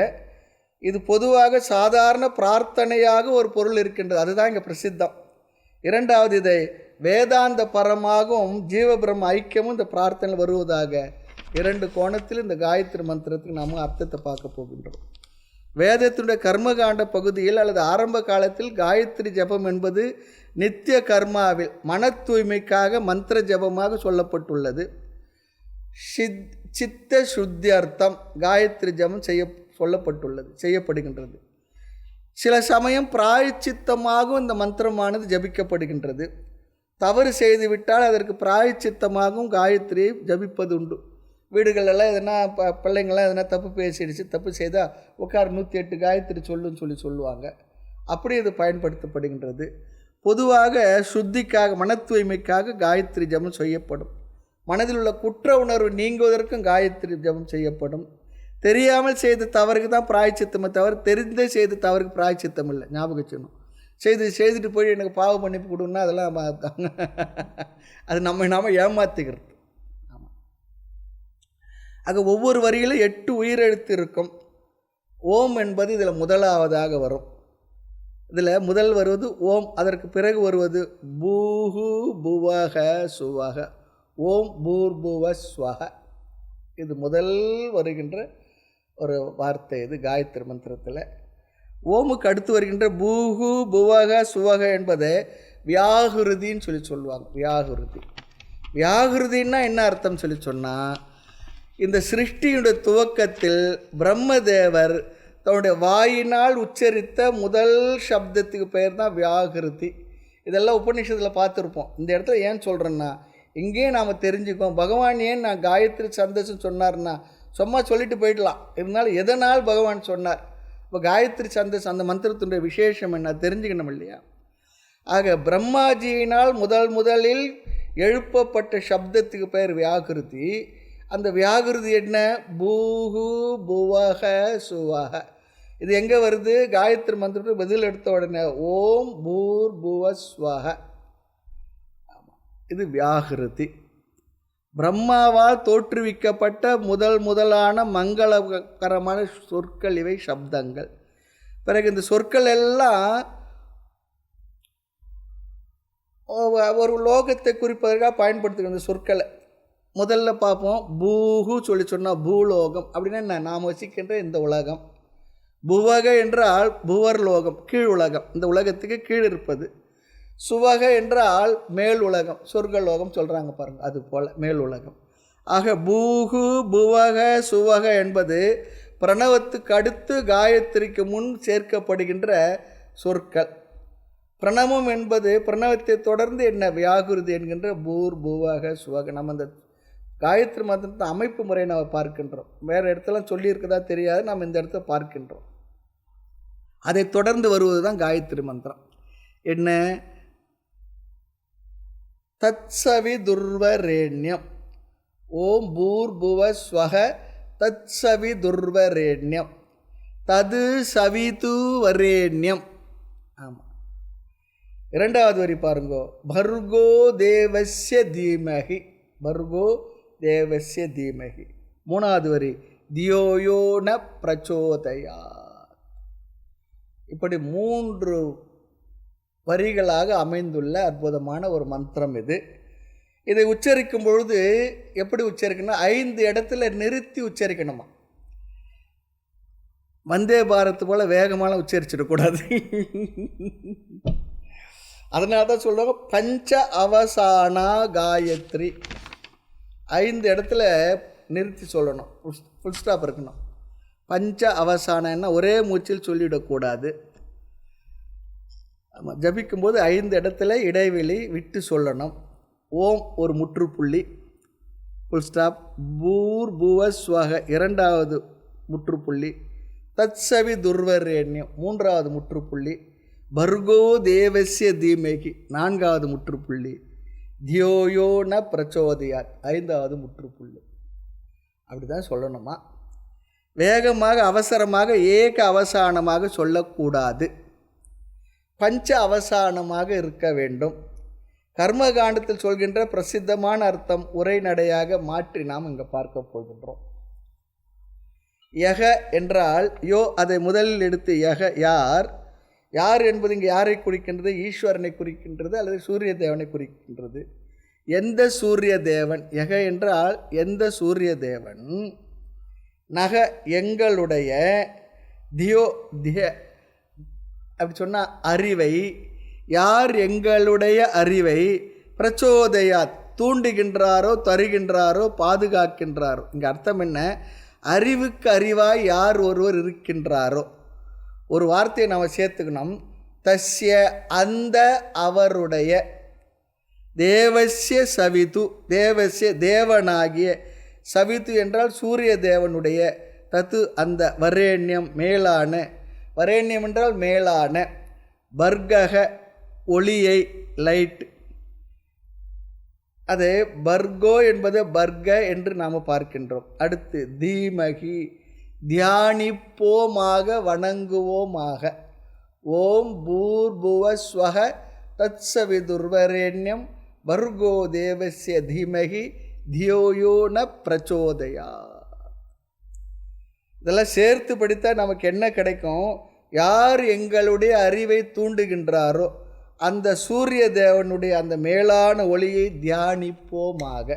Speaker 1: இது பொதுவாக சாதாரண பிரார்த்தனையாக ஒரு பொருள் இருக்கின்றது, அதுதான் இங்கே பிரசித்தம். இரண்டாவது, இதை வேதாந்த பரமாகவும் ஜீவபிரம ஐக்கியமும் இந்த பிரார்த்தனையில் வருவதாக 2 கோணத்தில் இந்த காயத்ரி மந்திரத்துக்கு நாம் அர்த்தத்தை பார்க்க போகின்றோம். வேதத்தினுடைய கர்மகாண்ட பகுதியில் அல்லது ஆரம்ப காலத்தில் காயத்ரி ஜபம் என்பது நித்திய கர்மாவில் மன தூய்மைக்காக மந்திர ஜபமாக சொல்லப்பட்டுள்ளது. சித்த சுத்தியர்த்தம் காயத்ரி ஜபம் செய்யப்படுகின்றது. சில சமயம் பிராயச்சித்தமாகவும் இந்த மந்திரமானது ஜபிக்கப்படுகின்றது. தவறு செய்துவிட்டால் அதற்கு பிராயச்சித்தமாகவும் காயத்ரியை ஜபிப்பது உண்டு. வீடுகளெல்லாம் எதனா பிள்ளைங்கள்லாம் எதனா தப்பு பேசிடுச்சு, தப்பு செய்தால் உட்கார் 108 காயத்ரி சொல்லுன்னு சொல்லுவாங்க. அப்படி இது பயன்படுத்தப்படுகின்றது. பொதுவாக சுத்திக்காக, மன தூய்மைக்காக காயத்ரி ஜபம் செய்யப்படும். மனதில் உள்ள குற்ற உணர்வு நீங்குவதற்கும் காயத்ரி ஜபம் செய்யப்படும். தெரியாமல் செய்த தவறுக்கு தான் பிராயச்சித்தமே தவிர தெரிந்தே செய்த தவறுக்கு பிராயச்சித்தம் இல்லை. ஞாபகம் வச்சுக்கணும். செய்துட்டு போய் எனக்கு பாவ மன்னிப்பு கொடுன்னா அதெல்லாம் அது நம்ம ஏமாத்துகிறது. ஆமாம். ஆக ஒவ்வொரு வரியிலும் 8 உயிரெழுத்து இருக்கும். ஓம் என்பது இதில் முதலாவதாக வரும். இதில் முதல் வருவது ஓம், அதற்கு பிறகு வருவது பூஹு புவக சுவக. ஓம் பூர்புவ ஸ்வக. இது முதல் வருகின்ற ஒரு வார்த்தை. இது காயத்ரி மந்திரத்தில். ஓமுக்கு அடுத்து வருகின்ற பூஹு புவக சுவக என்பதை வியாகுருதின்னு சொல்லுவாங்க. வியாகுருதின்னா என்ன அர்த்தம் சொன்னால், இந்த சிருஷ்டியுடைய துவக்கத்தில் பிரம்மதேவர் தன்னுடைய வாயினால் உச்சரித்த முதல் சப்தத்துக்கு பெயர் தான் வியாகிருதி. இதெல்லாம் உபநிஷத்தில் பார்த்துருப்போம். இந்த இடத்துல ஏன் சொல்கிறேன்னா, இங்கேயும் நாம் தெரிஞ்சுக்கோம் பகவான் ஏன் நான் காயத்ரி சந்தஸும் சொன்னார்னா சும்மா சொல்லிட்டு போயிடலாம். இருந்தாலும் எதனால் பகவான் சொன்னார், இப்போ காயத்ரி சந்தஸ் அந்த மந்திரத்தினுடைய விசேஷம் என்ன தெரிஞ்சுக்கணும் இல்லையா? ஆக பிரம்மாஜியினால் முதலில் எழுப்பப்பட்ட சப்தத்துக்கு பெயர் வியாகிருதி. அந்த வியாகிருதி என்ன? பூஹு புவக சுவக. இது எங்கே வருது? காயத்ரி மந்திரத்துக்கு பதில் எடுத்த உடனே ஓம் பூர் புவ ஸ்வக. இது வியாகிருதி. பிரம்மாவால் தோற்றுவிக்கப்பட்ட முதலான மங்களகரமான சொற்கள் இவை சப்தங்கள். பிறகு இந்த சொற்கள் எல்லாம் ஒரு லோகத்தை குறிப்பதற்காக பயன்படுத்துகிற இந்த சொற்களை முதல்ல பார்ப்போம். பூஹு சொன்னால் பூலோகம் அப்படின்னா என்ன? நாம் வசிக்கின்ற இந்த உலகம். புவக என்றால் புவர் லோகம், கீழ் உலகம், இந்த உலகத்துக்கு கீழ் இருப்பது. சுவக என்றால் மேல் உலகம், சொர்க்கலோகம் சொல்கிறாங்க பாருங்கள், அது போல் மேல் உலகம். ஆக பூஹு புவக சுவக என்பது பிரணவத்துக்கு அடுத்து காயத்ரிக்கு முன் சேர்க்கப்படுகின்ற சொற்கள். பிரணவம் என்பது பிரணவத்தை தொடர்ந்து என்ன? வியாகுருதி என்கின்ற பூர் புவக சுவக. நம்ம அந்த காயத்ரி மந்திரத்தை அமைப்பு முறை நாம் பார்க்கின்றோம். வேறு இடத்துலாம் சொல்லியிருக்கதா தெரியாது, நாம் இந்த இடத்த பார்க்கின்றோம். அதை தொடர்ந்து வருவது தான் காயத்ரி மந்திரம். என்ன? தத்சவி துர்வரேண்யம். ஓம் பூர்புவ ஸ்வக தத்சவி துர்வரேண்யம் தது சவிது வரேண்யம். ஆமாம். இரண்டாவது வரி பாருங்கோ. பர்கோ தேவஸ்ய தீமகி. பர்கோ தேவஸ்ய தீமகி. மூணாவது வரி தியோயோ ந பிரச்சோதயா. இப்படி 3 வரிகளாக அமைந்துள்ள அற்புதமான ஒரு மந்திரம் இது. இதை உச்சரிக்கும் பொழுது எப்படி உச்சரிக்கணும்? 5 இடத்துல நிறுத்தி உச்சரிக்கணுமா. வந்தே பாரத் போல் வேகமாக உச்சரிச்சிடக்கூடாது. அதனால தான் சொல்லுவாங்க பஞ்ச அவசானா காயத்ரி. 5 இடத்துல நிறுத்தி சொல்லணும், ஃபுல் ஸ்டாப் இருக்கணும். பஞ்ச அவசானன்னா ஒரே மூச்சில் சொல்லிவிடக்கூடாது. ஆமாம், ஜபிக்கும்போது 5 இடத்துல இடைவெளி விட்டு சொல்லணும். ஓம் ஒரு முற்றுப்புள்ளி, ஃபுல் ஸ்டாப். பூர் புவ ஸ்வக 2வது முற்றுப்புள்ளி. தத்சவி துர்வரேண்யம் 3வது முற்றுப்புள்ளி. பர்கோ தேவஸ்ய தீமகி 4வது முற்றுப்புள்ளி. தியோயோ ந பிரச்சோதயாத் 5வது முற்றுப்புள்ளி. அப்படி தான் சொல்லணுமா. வேகமாக அவசரமாக ஏக அவசானமாக சொல்லக்கூடாது. பஞ்ச அவசானமாக இருக்க வேண்டும். கர்மகாண்டத்தில் சொல்கின்ற பிரசித்தமான அர்த்தம் உரைநடையாக மாற்றி நாம் இங்கே பார்க்க போகின்றோம். யக என்றால் யோ, அதை முதலில் எடுத்து யக யார். யார் என்பது இங்கே யாரை குறிக்கின்றது? ஈஸ்வரனை குறிக்கின்றது அல்லது சூரிய தேவனை குறிக்கின்றது. எந்த சூரிய தேவன்? யக என்றால் எந்த சூரிய தேவன். நக எங்களுடைய, தியோ திய அப்படி சொன்னால் அறிவை. யார் எங்களுடைய அறிவை பிரச்சோதயாத் தூண்டுகின்றாரோ, தருகின்றாரோ, பாதுகாக்கின்றாரோ. இங்கே அர்த்தம் என்ன? அறிவுக்கு அறிவாய் யார் ஒருவர் இருக்கின்றாரோ. ஒரு வார்த்தையை நம்ம சேர்த்துக்கணும். தஸ்ய அந்த அவருடைய, தேவஸ்ய சவிது தேவஸ்ய தேவனாகிய, சவிது என்றால் சூரிய தேவனுடைய, தத்து அந்த, வரேண்யம் மேலான, வரேண்யம் என்றால் மேலான, பர்கக ஒளியை லைட். அது பர்கோ என்பது பர்க என்று நாம் பார்க்கின்றோம். அடுத்து தீமகி தியானிப்போமாக வணங்குவோமாக. ஓம் பூர்புவ ஸ்வக தத்சவிதுர்வரேண்யம் பர்கோ தேவஸ்ய தீமகி தியோயோ ந பிரச்சோதயா. இதெல்லாம் சேர்த்து படித்தா நமக்கு என்ன கிடைக்கும்? யார் எங்களுடைய அறிவை தூண்டுகின்றாரோ அந்த சூரிய தேவனுடைய அந்த மேலான ஒளியை தியானிப்போமாக.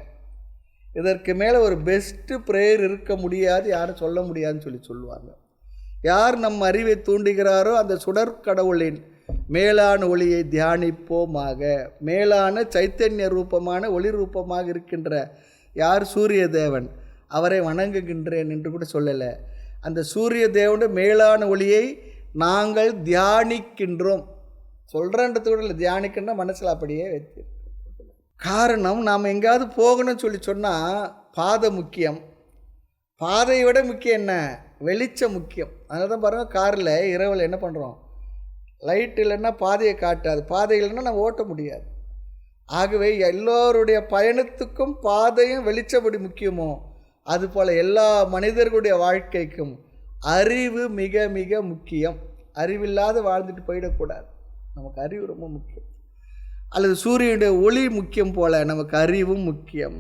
Speaker 1: இதற்கு மேலே ஒரு பெஸ்ட்டு ப்ரேயர் இருக்க முடியாது, யாரும் சொல்ல முடியாதுன்னு சொல்லுவாங்க. யார் நம் அறிவை தூண்டுகிறாரோ அந்த சுடற்கடவுளின் மேலான ஒளியை தியானிப்போமாக. மேலான சைத்தன்ய ரூபமான ஒளி ரூபமாக இருக்கின்ற யார்? சூரிய தேவன். அவரை வணங்குகின்றேன் என்று கூட சொல்லலை. அந்த சூரிய தேவனுடைய மேலான ஒளியை நாங்கள் தியானிக்கின்றோம். சொல்கிறன்றது கூட இல்லை, தியானிக்கின்ற மனசில் அப்படியே வைத்து. காரணம், நாம் எங்கேயாவது போகணும்னு சொன்னால் பாதை முக்கியம். பாதையை விட முக்கியம் என்ன? வெளிச்சம் முக்கியம். அதனால தான் பாருங்கள், காரில் இரவில் என்ன பண்ணுறோம்? லைட் இல்லைன்னா பாதையை காட்டாது, பாதை இல்லைன்னா நம்ம ஓட்ட முடியாது. ஆகவே எல்லோருடைய பயணத்துக்கும் பாதையும் வெளிச்சப்படி முக்கியமோ அதுபோல் எல்லா மனிதர்களுடைய வாழ்க்கைக்கும் அறிவு மிக மிக முக்கியம். அறிவில்லாத வாழ்ந்துட்டு போயிடக்கூடாது. நமக்கு அறிவு ரொம்ப முக்கியம். அல்லது சூரியனுடைய ஒளி முக்கியம் போல நமக்கு அறிவும் முக்கியம்.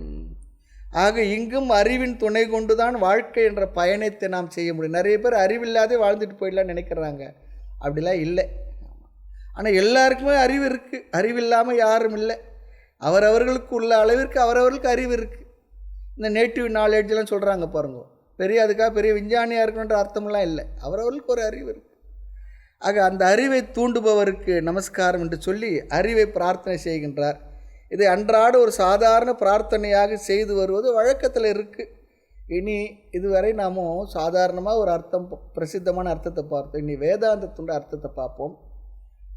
Speaker 1: ஆக இங்கும் அறிவின் துணை கொண்டு தான் வாழ்க்கை என்ற பயணத்தை நாம் செய்ய முடியும். நிறைய பேர் அறிவில்லாதே வாழ்ந்துட்டு போயிடலான்னு நினைக்கிறாங்க. அப்படிலாம் இல்லை. ஆனால் எல்லாருக்குமே அறிவு இருக்குது. அறிவில்லாமல் யாரும் இல்லை. அவரவர்களுக்கு உள்ள அளவிற்கு அவரவர்களுக்கு அறிவு இருக்குது. இந்த நேட்டிவ் நாலேஜெலாம் சொல்கிறாங்க பாருங்க. அதுக்காக பெரிய விஞ்ஞானியாக இருக்கணுன்ற அர்த்தமெல்லாம் இல்லை. அவரவர்களுக்கு ஒரு அறிவு இருக்குது. ஆக அந்த அறிவை தூண்டுபவருக்கு நமஸ்காரம் என்று சொல்லி அறிவை பிரார்த்தனை செய்கின்றார். இதை அன்றாட ஒரு சாதாரண பிரார்த்தனையாக செய்து வருவது வழக்கத்தில் இருக்குது. இனி இதுவரை நாம் சாதாரணமாக ஒரு அர்த்தம், பிரசித்தமான அர்த்தத்தை பார்த்தோம். இனி வேதாந்தத்துடைய அர்த்தத்தை பார்ப்போம்.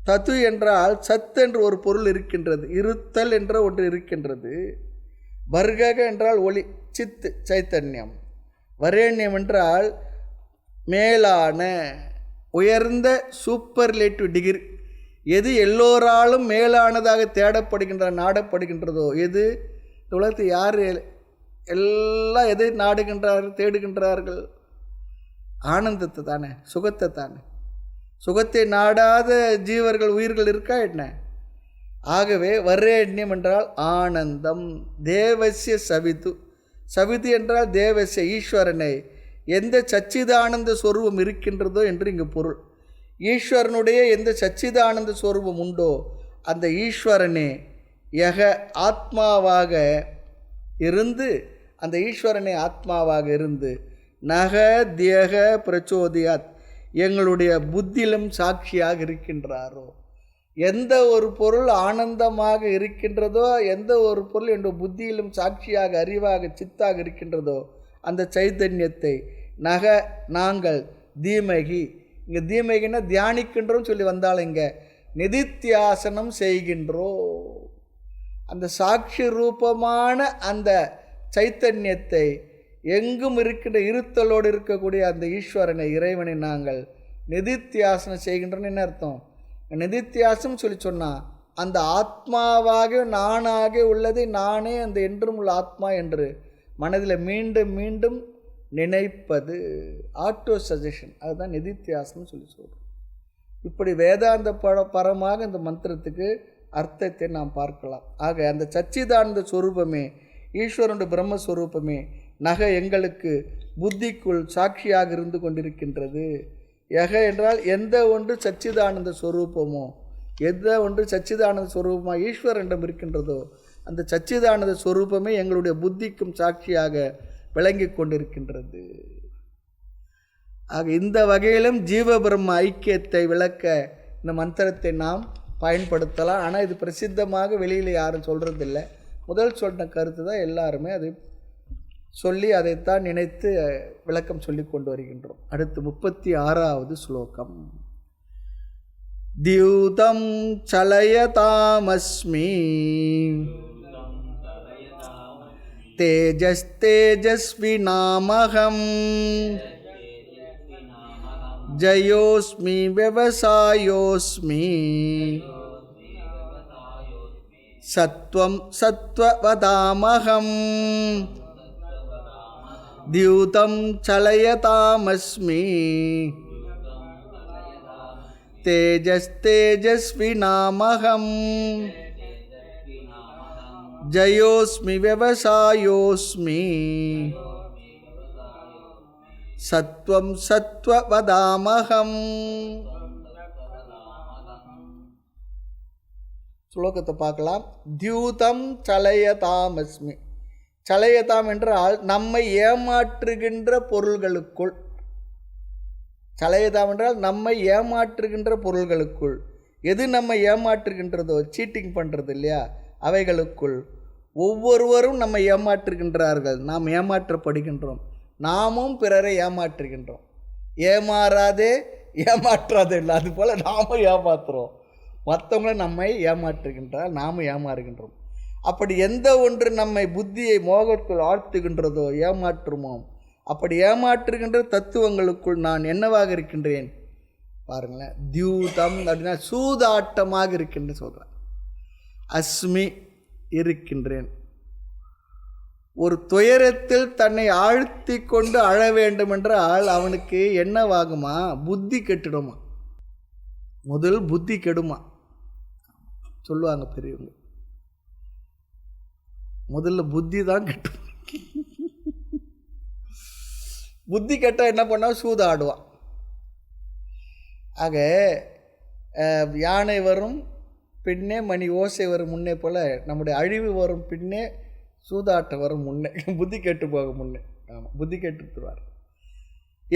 Speaker 1: தத்து என்றால் சத்து என்று ஒரு பொருள் இருக்கின்றது, இருத்தல் என்ற ஒன்று இருக்கின்றது. பர்கக என்றால் ஒளி, சித்து சைத்தன்யம். வரேண்யம் என்றால் மேலான, உயர்ந்த, சூப்பர்லேட்டிவ் டிகிரி. எது எல்லோராலும் மேலானதாக நாடப்படுகின்றதோ, எது உலகத்தை யார் எல்லாம் எதை நாடுகின்றார்கள், தேடுகின்றார்கள்? ஆனந்தத்தை தானே, சுகத்தை தானே. சுகத்தை நாடாத ஜீவர்கள், உயிர்கள் இருக்கா என்ன? ஆகவே வரேண்யம் என்றால் ஆனந்தம். தேவசிய சவிது, சவிது என்றால் தேவசிய ஈஸ்வரனை, எந்த சச்சிதானந்த சொரூபம் இருக்கின்றதோ என்று இங்கு பொருள். ஈஸ்வரனுடைய எந்த சச்சிதானந்த ஸ்வரூபம் உண்டோ அந்த ஈஸ்வரனே யக ஆத்மாவாக இருந்து, அந்த ஈஸ்வரனே ஆத்மாவாக இருந்து நக தியக பிரச்சோதியாத் எங்களுடைய புத்தியிலும் சாட்சியாக இருக்கின்றாரோ. எந்த ஒரு பொருள் ஆனந்தமாக இருக்கின்றதோ, எந்த ஒரு பொருள் என்னுடைய புத்தியிலும் சாட்சியாக அறிவாக சித்தாக இருக்கின்றதோ அந்த சைத்தன்யத்தை நக நாங்கள் தீமகி, இங்கே தீமகின்னா தியானிக்கின்றோம் சொல்லி வந்தாலும் இங்கே நிதித்தியாசனம் செய்கின்றோம். அந்த சாட்சி ரூபமான அந்த சைத்தன்யத்தை எங்கும் இருக்கின்ற இருத்தலோடு இருக்கக்கூடிய அந்த ஈஸ்வரனை இறைவனை நாங்கள் நிதித்தியாசனம் செய்கின்றோன்னு என்ன அர்த்தம்? நிதித்தியாசம் சொல்லி சொன்னால் அந்த ஆத்மாவாக நானாக உள்ளதை நானே அந்த என்றும் உள்ள ஆத்மா என்று மனதில் மீண்டும் மீண்டும் நினைப்பது, ஆட்டோ சஜஷன், அதுதான் நிதித்தியாசனம் சொல்லி சொல்கிறோம். இப்படி வேதாந்த பரமாக இந்த மந்திரத்துக்கு அர்த்தத்தை நாம் பார்க்கலாம். ஆக அந்த சச்சிதானந்த ஸ்வரூபமே, ஈஸ்வரனுடைய பிரம்மஸ்வரூபமே நக எங்களுக்கு புத்திக்குள் சாட்சியாக இருந்து கொண்டிருக்கின்றது. யக என்றால் எந்த ஒன்று சச்சிதானந்த ஸ்வரூபமோ, எந்த ஒன்று சச்சிதானந்த ஸ்வரூபமாக ஈஸ்வரனிடம் இருக்கின்றதோ அந்த சச்சிதானந்த ஸ்வரூபமே எங்களுடைய புத்திக்கும் சாட்சியாக விளங்கி கொண்டிருக்கின்றது. ஆக இந்த வகையிலும் ஜீவபிரம்ம ஐக்கியத்தை விளக்க இந்த மந்திரத்தை நாம் பயன்படுத்தலாம். ஆனால் இது பிரசித்தமாக வெளியில் யாரும் சொல்கிறதில்லை. முதல் சொன்ன கருத்து தான் எல்லாருமே அதை சொல்லி அதைத்தான் நினைத்து விளக்கம் சொல்லி கொண்டு வருகின்றோம். அடுத்து 36வது ஸ்லோகம். தியூதம் சலயதாமஸ்மி தேஜஸ்தேஜஸ்வினாமகம் ஜயோஸ்மி விவசாயோஸ்மி சத்வம் சத்வவதாமகம் தியூதம் சலயதாமஸ்மி தேஜஸ்தேஜஸ்வினாமகம் ஜயோஸ்மி விவசாயோஸ்மி சத்வம் சத்வவதாமகம். ஸ்லோகத்தை பார்க்கலாம். தியூதம் சலயதாமஸ்மி. சலயதாம் என்றால் நம்மை ஏமாற்றுகின்ற பொருள்களுக்குள். சலயதாம் என்றால் நம்மை ஏமாற்றுகின்ற பொருள்களுக்குள். எது நம்மை ஏமாற்றுகின்றதோ, சீட்டிங் பண்ணுறது இல்லையா, அவைகளுக்குள் ஒவ்வொருவரும் நம்மை ஏமாற்றுகின்றார்கள், நாம் ஏமாற்றப்படுகின்றோம். நாமும் பிறரை ஏமாற்றுகின்றோம். ஏமாறாதே ஏமாற்றாதே இல்லை, அதுபோல் நாமும் ஏமாத்துகிறோம். மற்றவங்களை நம்மை ஏமாற்றுகின்றால் நாமும் ஏமாறுகின்றோம். அப்படி எந்த ஒன்று நம்மை புத்தியை மோகத்துக்குள் ஆழ்த்துகின்றதோ, ஏமாற்றுமோ, அப்படி ஏமாற்றுகின்ற தத்துவங்களுக்குள் நான் என்னவாக இருக்கின்றேன் பாருங்களேன். தியூதம் அப்படின்னா சூதாட்டமாக இருக்கின்ற சொல்கிறேன். அஸ்மி இருக்கின்றேன். ஒரு துயரத்தில் தன்னை ஆழ்த்தி கொண்டு அழ வேண்டும் என்றால் அவனுக்கு என்னவாகுமா? புத்தி கெட்டுடுமா. முதல் புத்தி கெடுமா சொல்லுவாங்க பெரியவங்க. முதல்ல புத்தி தான் கெட்டும். புத்தி கெட்டால் என்ன பண்ணால் சூதாடுவான். ஆக யானை வரும் பின்னே மணி ஓசை வரும் முன்னே போல் நம்முடைய அழிவு வரும் பின்னே சூதாட்டம் வரும் முன்னே, புத்தி கெட்டு போக முன்னே. ஆமாம், புத்தி கெட்டுருவார்.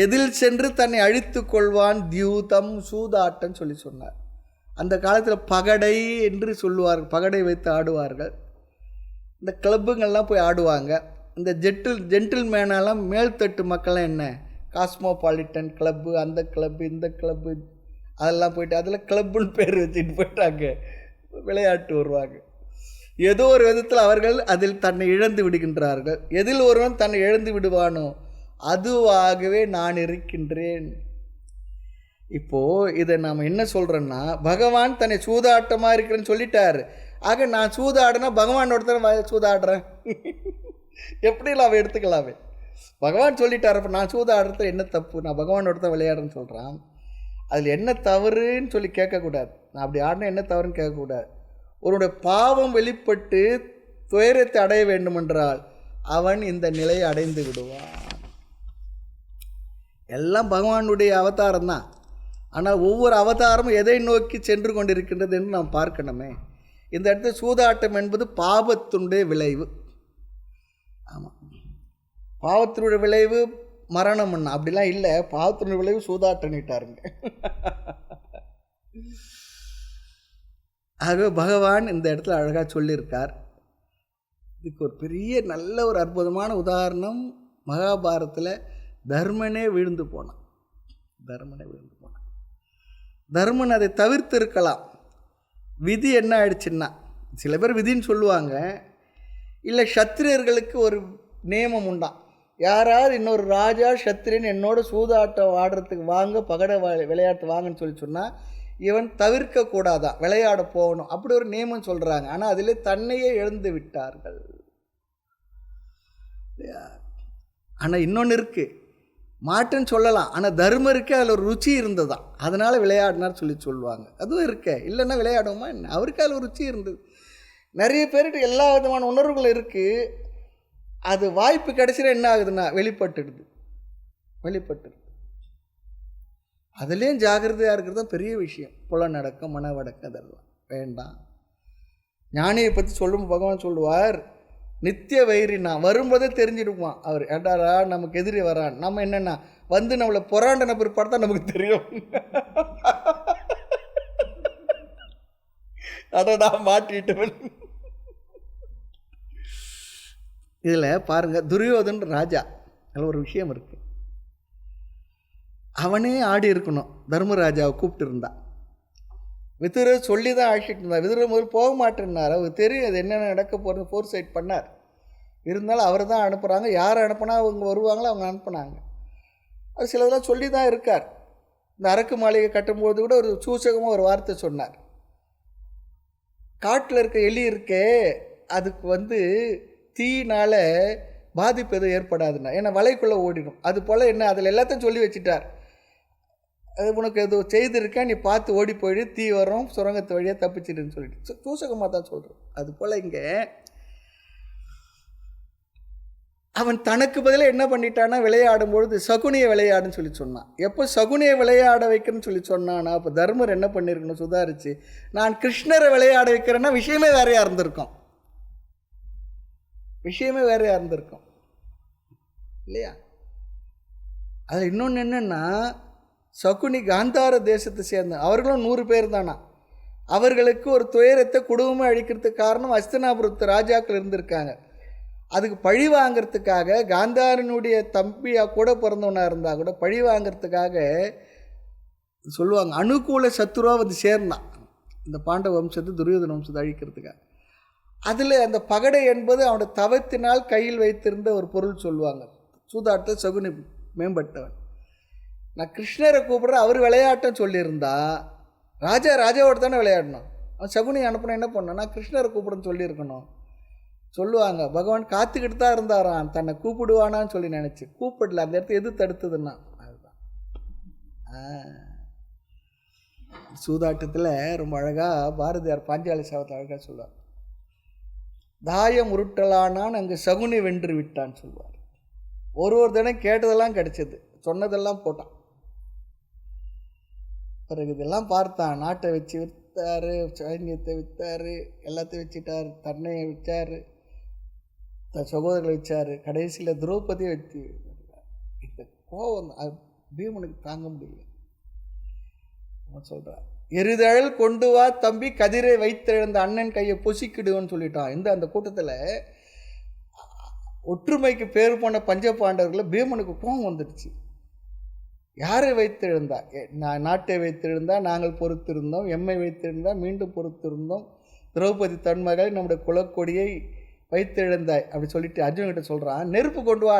Speaker 1: எதில் சென்று தன்னை அழித்து கொள்வான். தியூதம் சூதாட்டம் சொல்லி சொன்னார். அந்த காலத்தில் பகடை என்று சொல்லுவார்கள், பகடை வைத்து ஆடுவார்கள். இந்த கிளப்புங்கள்லாம் போய் ஆடுவாங்க. இந்த ஜென்டில்மேனெல்லாம் மேல்தட்டு மக்கள்லாம் என்ன, காஸ்மோபாலிட்டன் கிளப்பு, அந்த கிளப்பு, இந்த கிளப்பு, அதெல்லாம் போயிட்டு அதில் கிளப்புன்னு பேர் வச்சுட்டு போயிட்டாங்க, விளையாட்டு வருவாங்க. ஏதோ ஒரு விதத்தில் அவர்கள் அதில் தன்னை இழந்து விடுகின்றார்கள். எதில் ஒருவன் தன்னை இழந்து விடுவானோ அதுவாகவே நான் இருக்கின்றேன். இப்போது இதை நாம் என்ன சொல்கிறோன்னா, பகவான் தன்னை சூதாட்டமாக இருக்கிறேன்னு சொல்லிட்டார். ஆக நான் சூதாடினா பகவான் ஒருத்தர் சூதாடுறேன் எப்படிலாம் அவன் எடுத்துக்கலாமே. பகவான் சொல்லிட்டார், அப்போ நான் சூதாடுறது என்ன தப்பு, நான் பகவான் ஒருத்தர் விளையாடுறேன்னு சொல்கிறான். அதில் என்ன தவறுன்னு சொல்லி கேட்கக்கூடாது. நான் அப்படி ஆடினா என்ன தவறுன்னு கேட்கக்கூடாது. ஒருடைய பாவம் வெளிப்பட்டு துயரத்தை அடைய வேண்டுமென்றால் அவன் இந்த நிலையை அடைந்து விடுவான். எல்லாம் பகவானுடைய அவதாரம் தான். ஆனால் ஒவ்வொரு அவதாரமும் எதை நோக்கி சென்று கொண்டிருக்கின்றது என்று நாம் பார்க்கணுமே. இந்த இடத்துல சூதாட்டம் என்பது பாவத்தினுடைய விளைவு. ஆமாம், பாவத்தினுடைய விளைவு மரணம்னா அப்படிலாம் இல்லை, பாவத்தினுடைய விளைவு சூதாட்டம்ட்டாருங்க. ஆகவே பகவான் இந்த இடத்துல அழகாக சொல்லியிருக்கார். இதுக்கு ஒரு பெரிய நல்ல ஒரு அற்புதமான உதாரணம் மகாபாரதத்தில் தர்மனே விழுந்து போனான். தர்மன் அதை தவிர்த்து இருக்கலாம். விதி என்ன ஆயிடுச்சுன்னா, சில பேர் விதின்னு சொல்லுவாங்க, இல்லை சத்திரியர்களுக்கு ஒரு நியமம் உண்டான். யாராவது இன்னொரு ராஜா சத்திரியன் என்னோட சூதாட்டம் ஆடுறதுக்கு வாங்க, பகடை விளையாட்டு வாங்கன்னு சொன்னால் இவன் தவிர்க்கக்கூடாதான், விளையாட போகணும், அப்படி ஒரு நியமம் சொல்கிறாங்க. ஆனால் அதில் தன்னையே இழந்து விட்டார்கள். ஆனால் இன்னொன்று இருக்குது, மாட்டுன்னு சொல்லலாம், ஆனால் தர்மருக்கு அதில் ஒரு ருச்சி இருந்ததுதான், அதனால் விளையாடினார் சொல்லுவாங்க. அதுவும் இருக்க, இல்லைன்னா விளையாடுவோமா என்ன, அவருக்கு அதில் ஒரு ருச்சி இருந்தது. நிறைய பேர்கிட்ட எல்லா விதமான உணர்வுகள் இருக்குது. அது வாய்ப்பு கிடைச்சினா என்ன ஆகுதுன்னா வெளிப்பட்டுடுது. அதுலேயும் ஜாகிரதையாக இருக்கிறது தான் பெரிய விஷயம். புலனடக்கம், மனவடக்கம், அதெல்லாம் வேண்டாம். ஞானியை பற்றி சொல்லும் பகவான் சொல்லுவார், நித்திய வைரினா வரும்போதே தெரிஞ்சிடுவான் அவர், ஏண்டாரா நமக்கு எதிரி வரான், நம்ம என்னென்னா வந்து நம்மளை புறாண்டன பிற்பாடு தான் நமக்கு தெரியும். அடடா மாட்டிட்டவன். இதில் பாருங்கள், துரியோதன் ராஜா, அதில் ஒரு விஷயம் இருக்குது. அவனே ஆடி இருக்கணும், தர்மராஜாவை கூப்பிட்டு இருந்தான். விதுரர் சொல்லி தான் அழைச்சிட்டு இருந்தார். விதுரர் முதல் போக மாட்டேன்னார், அவருக்கு தெரியும் அது என்னென்ன நடக்க போகிறது, ஃபோர் சைட் பண்ணார். இருந்தாலும் அவர் தான் அனுப்புகிறாங்க, யார் அனுப்புனா அவங்க வருவாங்களோ அவங்க அனுப்புனாங்க. அது சிலதெல்லாம் சொல்லி தான் இருக்கார். இந்த அரக்கு மாளிகை கட்டும்போது கூட ஒரு சூசகமாக ஒரு வார்த்தை சொன்னார். காட்டில் இருக்க எலி இருக்கே, அதுக்கு தீயினால் பாதிப்பு எதுவும் ஏற்படாதுன்னா, ஏன்னா வலைக்குள்ளே ஓடிடும். அது போல் என்ன, அதில் எல்லாத்தையும் சொல்லி வச்சுட்டார். அது உனக்கு எது செய்திருக்கேன், நீ பார்த்து ஓடி போயிடு, தீ வரும், சுரங்கத்து வழியாக தப்பிச்சிடுன்னு சொல்லிட்டு சூசகமாக தான் சொல்கிறோம். அது போல் இங்கே அவன் தனக்கு பதிலாக என்ன பண்ணிட்டான்னா, விளையாடும்பொழுது சகுனியை விளையாடுன்னு சொல்லி சொன்னான். எப்போ சகுனியை விளையாட வைக்கிறேன்னு சொல்லி சொன்னான்னா, அப்போ தர்மர் என்ன பண்ணியிருக்கணும், சுதாரிச்சு நான் கிருஷ்ணரை விளையாட வைக்கிறேன்னா விஷயமே வேறையாக இருந்திருக்கும். இல்லையா? அது இன்னொன்று என்னென்னா, சகுனி காந்தார தேசத்தை சேர்ந்த அவர்களும் 100 பேர் தானா. அவர்களுக்கு ஒரு துயரத்தை குடும்பமாக அழிக்கிறதுக்கு காரணம் அஸ்தினாபுரத்து ராஜாக்கள் இருந்திருக்காங்க. அதுக்கு பழி வாங்கிறதுக்காக காந்தாரனுடைய தம்பியாக கூட பிறந்தவனாக இருந்தால் கூட பழி வாங்கிறதுக்காக சொல்லுவாங்க, அனுகூல சத்துருவாக சேர்ந்தான் இந்த பாண்டவ வம்சத்தை துரியோதன வம்சத்தை அழிக்கிறதுக்காக. அதில் அந்த பகடை என்பது அவனுடைய தவத்தினால் கையில் வைத்திருந்த ஒரு பொருள் சொல்லுவாங்க. சூதாட்டத்தை சகுனி மேம்பட்டவன். நான் கிருஷ்ணரை கூப்பிட்றேன், அவர் விளையாட்டம் சொல்லியிருந்தா ராஜாவோட தானே விளையாடணும். அவன் சகுனி அனுப்பின என்ன பண்ணான், நான் கிருஷ்ணரை கூப்பிடுன்னு சொல்லியிருக்கணும் சொல்லுவாங்க. பகவான் காத்துக்கிட்டு தான் இருந்தாரான், தன்னை கூப்பிடுவானான்னு சொல்லி நினச்சி கூப்பிடல. அந்த இடத்த எது தடுத்ததுன்னா அதுதான். சூதாட்டத்தில் ரொம்ப அழகாக பாரதியார் பாஞ்சாலி சாவத்தை அழகாக சொல்லுவார். தாயம் உருட்டலானான் அங்கு சகுனி வென்று விட்டான்னு சொல்லுவார். ஒரு தினம் கேட்டதெல்லாம் கிடைச்சது, சொன்னதெல்லாம் போட்டான். பிறகு இதெல்லாம் பார்த்தான், நாட்டை வச்சு விற்றாரு, சைன்யத்தை விற்றாரு, எல்லாத்தையும் வச்சுட்டார், தன்னையை விற்றாரு, தன் சகோதரர்களை வச்சார், கடைசியில் திரௌபதியை வச்சு. இந்த கோபம் பீமனுக்கு தாங்க முடியல. அவன் சொல்கிறார், எரிதழல் கொண்டு வா தம்பி, கதிரை வைத்திருந்த அண்ணன் கையை பொசிக்கிடுவோன்னு சொல்லிட்டான். அந்த கூட்டத்தில் ஒற்றுமைக்கு பேர் போன பஞ்சபாண்டவர்களை பீமனுக்கு கோபம் வந்துடுச்சு. யாரை வைத்திருந்தா, நாட்டை வைத்திருந்தா நாங்கள் பொறுத்திருந்தோம், எம்மை வைத்திருந்தா மீண்டும் பொறுத்திருந்தோம், திரௌபதி தன்மகள் நம்முடைய குலக்கொடியை வைத்திருந்தாய் அப்படி சொல்லிட்டு அர்ஜுன்கிட்ட சொல்கிறான், நெருப்பு கொண்டு வா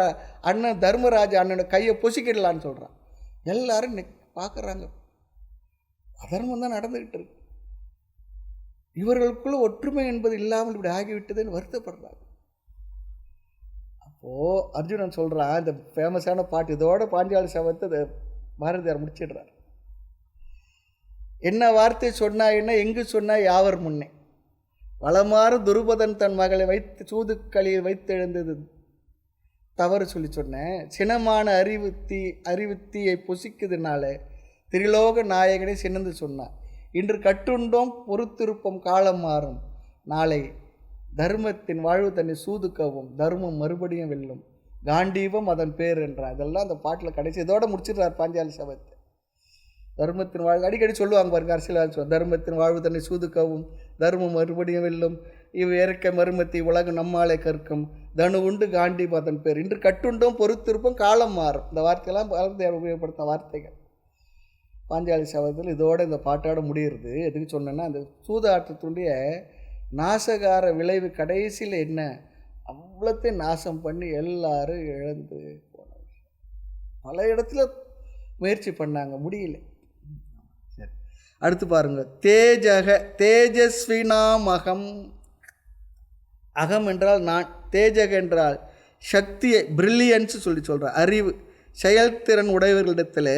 Speaker 1: அண்ணன் தர்மராஜா அண்ணனோட கையை பொசிக்கிடலான்னு சொல்கிறான். எல்லாரும் பார்க்குறாங்க, அதர்மம் தான் நடந்துக்கிட்டு இருக்கு. இவர்களுக்குள்ள ஒற்றுமை என்பது இல்லாமல் இப்படி ஆகிவிட்டதுன்னு வருத்தப்படுறாங்க. அப்போது அர்ஜுனன் சொல்கிறான், இந்த ஃபேமஸான பாட்டு, இதோட பாஞ்சாலி சபத்தை பாரதியார் முடிச்சிடுறார். என்ன வார்த்தை சொன்னா என்ன, எங்கு சொன்னா யாவர் முன்னே, வளமாறு துருபதன் தன் மகளை வைத்து சூதுக்களில் வைத்து எழுந்தது தவறு சொல்லி சொன்னேன். சினமான அறிவுத்தீயை பொசிக்குதுனால திரிலோக நாயகனை சினந்து சொன்னார். இன்று கட்டுண்டோம் பொறுத்திருப்போம் காலம் மாறும், நாளை தர்மத்தின் வாழ்வு தன்னை சூதுக்கவும் தர்மம் மறுபடியும் வெல்லும், காண்டீபம் அதன் பேர் என்றார். இதெல்லாம் அந்த பாட்டில் கடைசி இதோடு முடிச்சிடுறார் பாஞ்சாலி சபதத்தை. தர்மத்தின் வாழ்வு அடிக்கடி சொல்லுவாங்க பாருங்க, அரசியல் சொல்லுவாங்க, தர்மத்தின் வாழ்வு தன்னை சூதுக்கவும் தர்மம் மறுபடியும் வெல்லும், இவ் இறக்க மருமத்தை உலகம் நம்மாலே கற்கும், தனு உண்டு காண்டீபம் அதன் பேர், இன்று கட்டுண்டோம் பொறுத்திருப்போம் காலம் மாறும். இந்த வார்த்தையெல்லாம் பாரதியார் உபயோகப்படுத்த வார்த்தைகள். பாஞ்சாலி சபதத்தில் இதோடு இந்த பாட்டோட முடிகிறது. எதுக்கு சொன்னேன்னா, அந்த சூதாட்டத்துடைய நாசகார விளைவு கடைசியில் என்ன, அவ்வளோத்தையும் நாசம் பண்ணி எல்லாரும் இழந்து போன விஷயம். பல இடத்துல முயற்சி பண்ணாங்க, முடியல. சரி, அடுத்து பாருங்க. தேஜஸ்வினாம் அகம். அகம் என்றால் நான், தேஜக என்றால் சக்தியை, பிரில்லியன்ஸ் சொல்கிறார். அறிவு செயல்திறன் உடையவர்களிடத்தில்,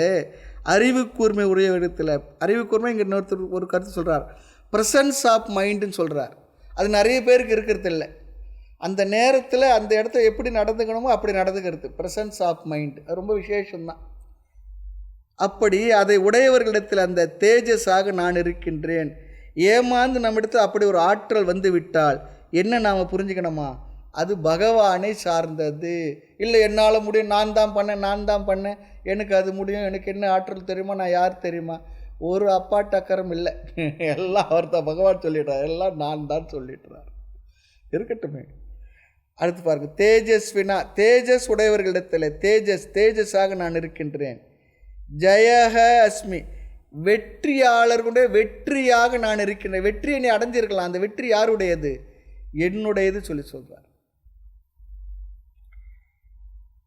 Speaker 1: அறிவு கூர்மை உடையவரிடத்தில். அறிவு கூர்மை இங்கே இன்னொருத்தர் ஒரு கருத்து சொல்கிறார், ப்ரெசன்ஸ் ஆஃப் மைண்டுன்னு சொல்கிறார். அது நிறைய பேருக்கு இருக்கிறது இல்லை. அந்த நேரத்தில் அந்த இடத்த எப்படி நடந்துக்கணுமோ அப்படி நடந்துக்கிறது ப்ரெசன்ஸ் ஆஃப் மைண்ட். அது ரொம்ப விசேஷம்தான். அப்படி அதை உடையவர்களிடத்தில் அந்த தேஜஸாக நான் இருக்கின்றேன். ஏமாந்து நம்மிடத்தில் அப்படி ஒரு ஆற்றல் வந்து விட்டால் என்ன நாம் புரிஞ்சுக்கணுமா, அது பகவானை சார்ந்தது. இல்லை என்னால் முடியும், நான் தான் பண்ணேன், எனக்கு அது முடியும், எனக்கு என்ன ஆற்றல் தெரியுமா, நான் யார் தெரியுமா, ஒரு அப்பா டக்கரம் இல்லை. எல்லாம் அவர் தான் பகவான் சொல்லிடுறார், எல்லாம் நான் தான் சொல்லிடுறார். இருக்கட்டுமே. அடுத்து பாருங்க. தேஜஸ்வினா, தேஜஸ் உடையவர்களிடத்தில் தேஜஸாக நான் இருக்கின்றேன். ஜெயஹ அஸ்மி, வெற்றியாளர்களுடைய வெற்றியாக நான் இருக்கின்றேன். வெற்றியை நீ அடைஞ்சிருக்கலாம், அந்த வெற்றி யாருடையது, என்னுடையது சொல்கிறார்.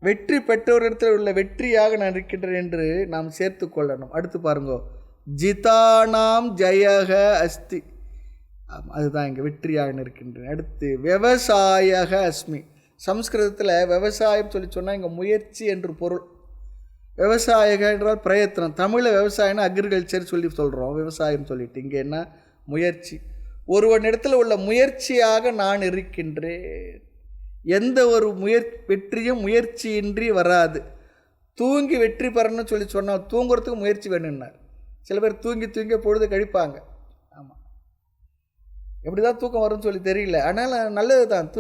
Speaker 1: வெற்றி பெற்றோரிடத்தில் உள்ள வெற்றியாக நான் இருக்கின்றேன் என்று நாம் சேர்த்து கொள்ளணும். அடுத்து பாருங்க. ஜிதானாம் ஜெயக அஸ்தி, அதுதான் இங்கே வெற்றியாக இருக்கின்றேன். அடுத்து விவசாயக அஸ்மி. சம்ஸ்கிருதத்தில் விவசாயம் சொன்னால் இங்கே முயற்சி என்று பொருள். விவசாயக என்றால் பிரயத்தனம். தமிழில் விவசாயம்னா அக்ரிகல்ச்சர் சொல்கிறோம், விவசாயம் சொல்லிட்டு. இங்கே என்ன, முயற்சி. ஒருவனிடத்தில் உள்ள முயற்சியாக நான் இருக்கின்றேன். எந்த ஒரு வெற்றியும் முயற்சியின்றி வராது. தூங்கி வெற்றி பெறணும்னு சொன்னால் தூங்குறதுக்கு முயற்சி வேணும்னார். சில பேர் தூங்கி பொழுது கழிப்பாங்க. ஆமாம், எப்படி தான் தூக்கம் வரும்னு தெரியல. ஆனால் நல்லது தான்,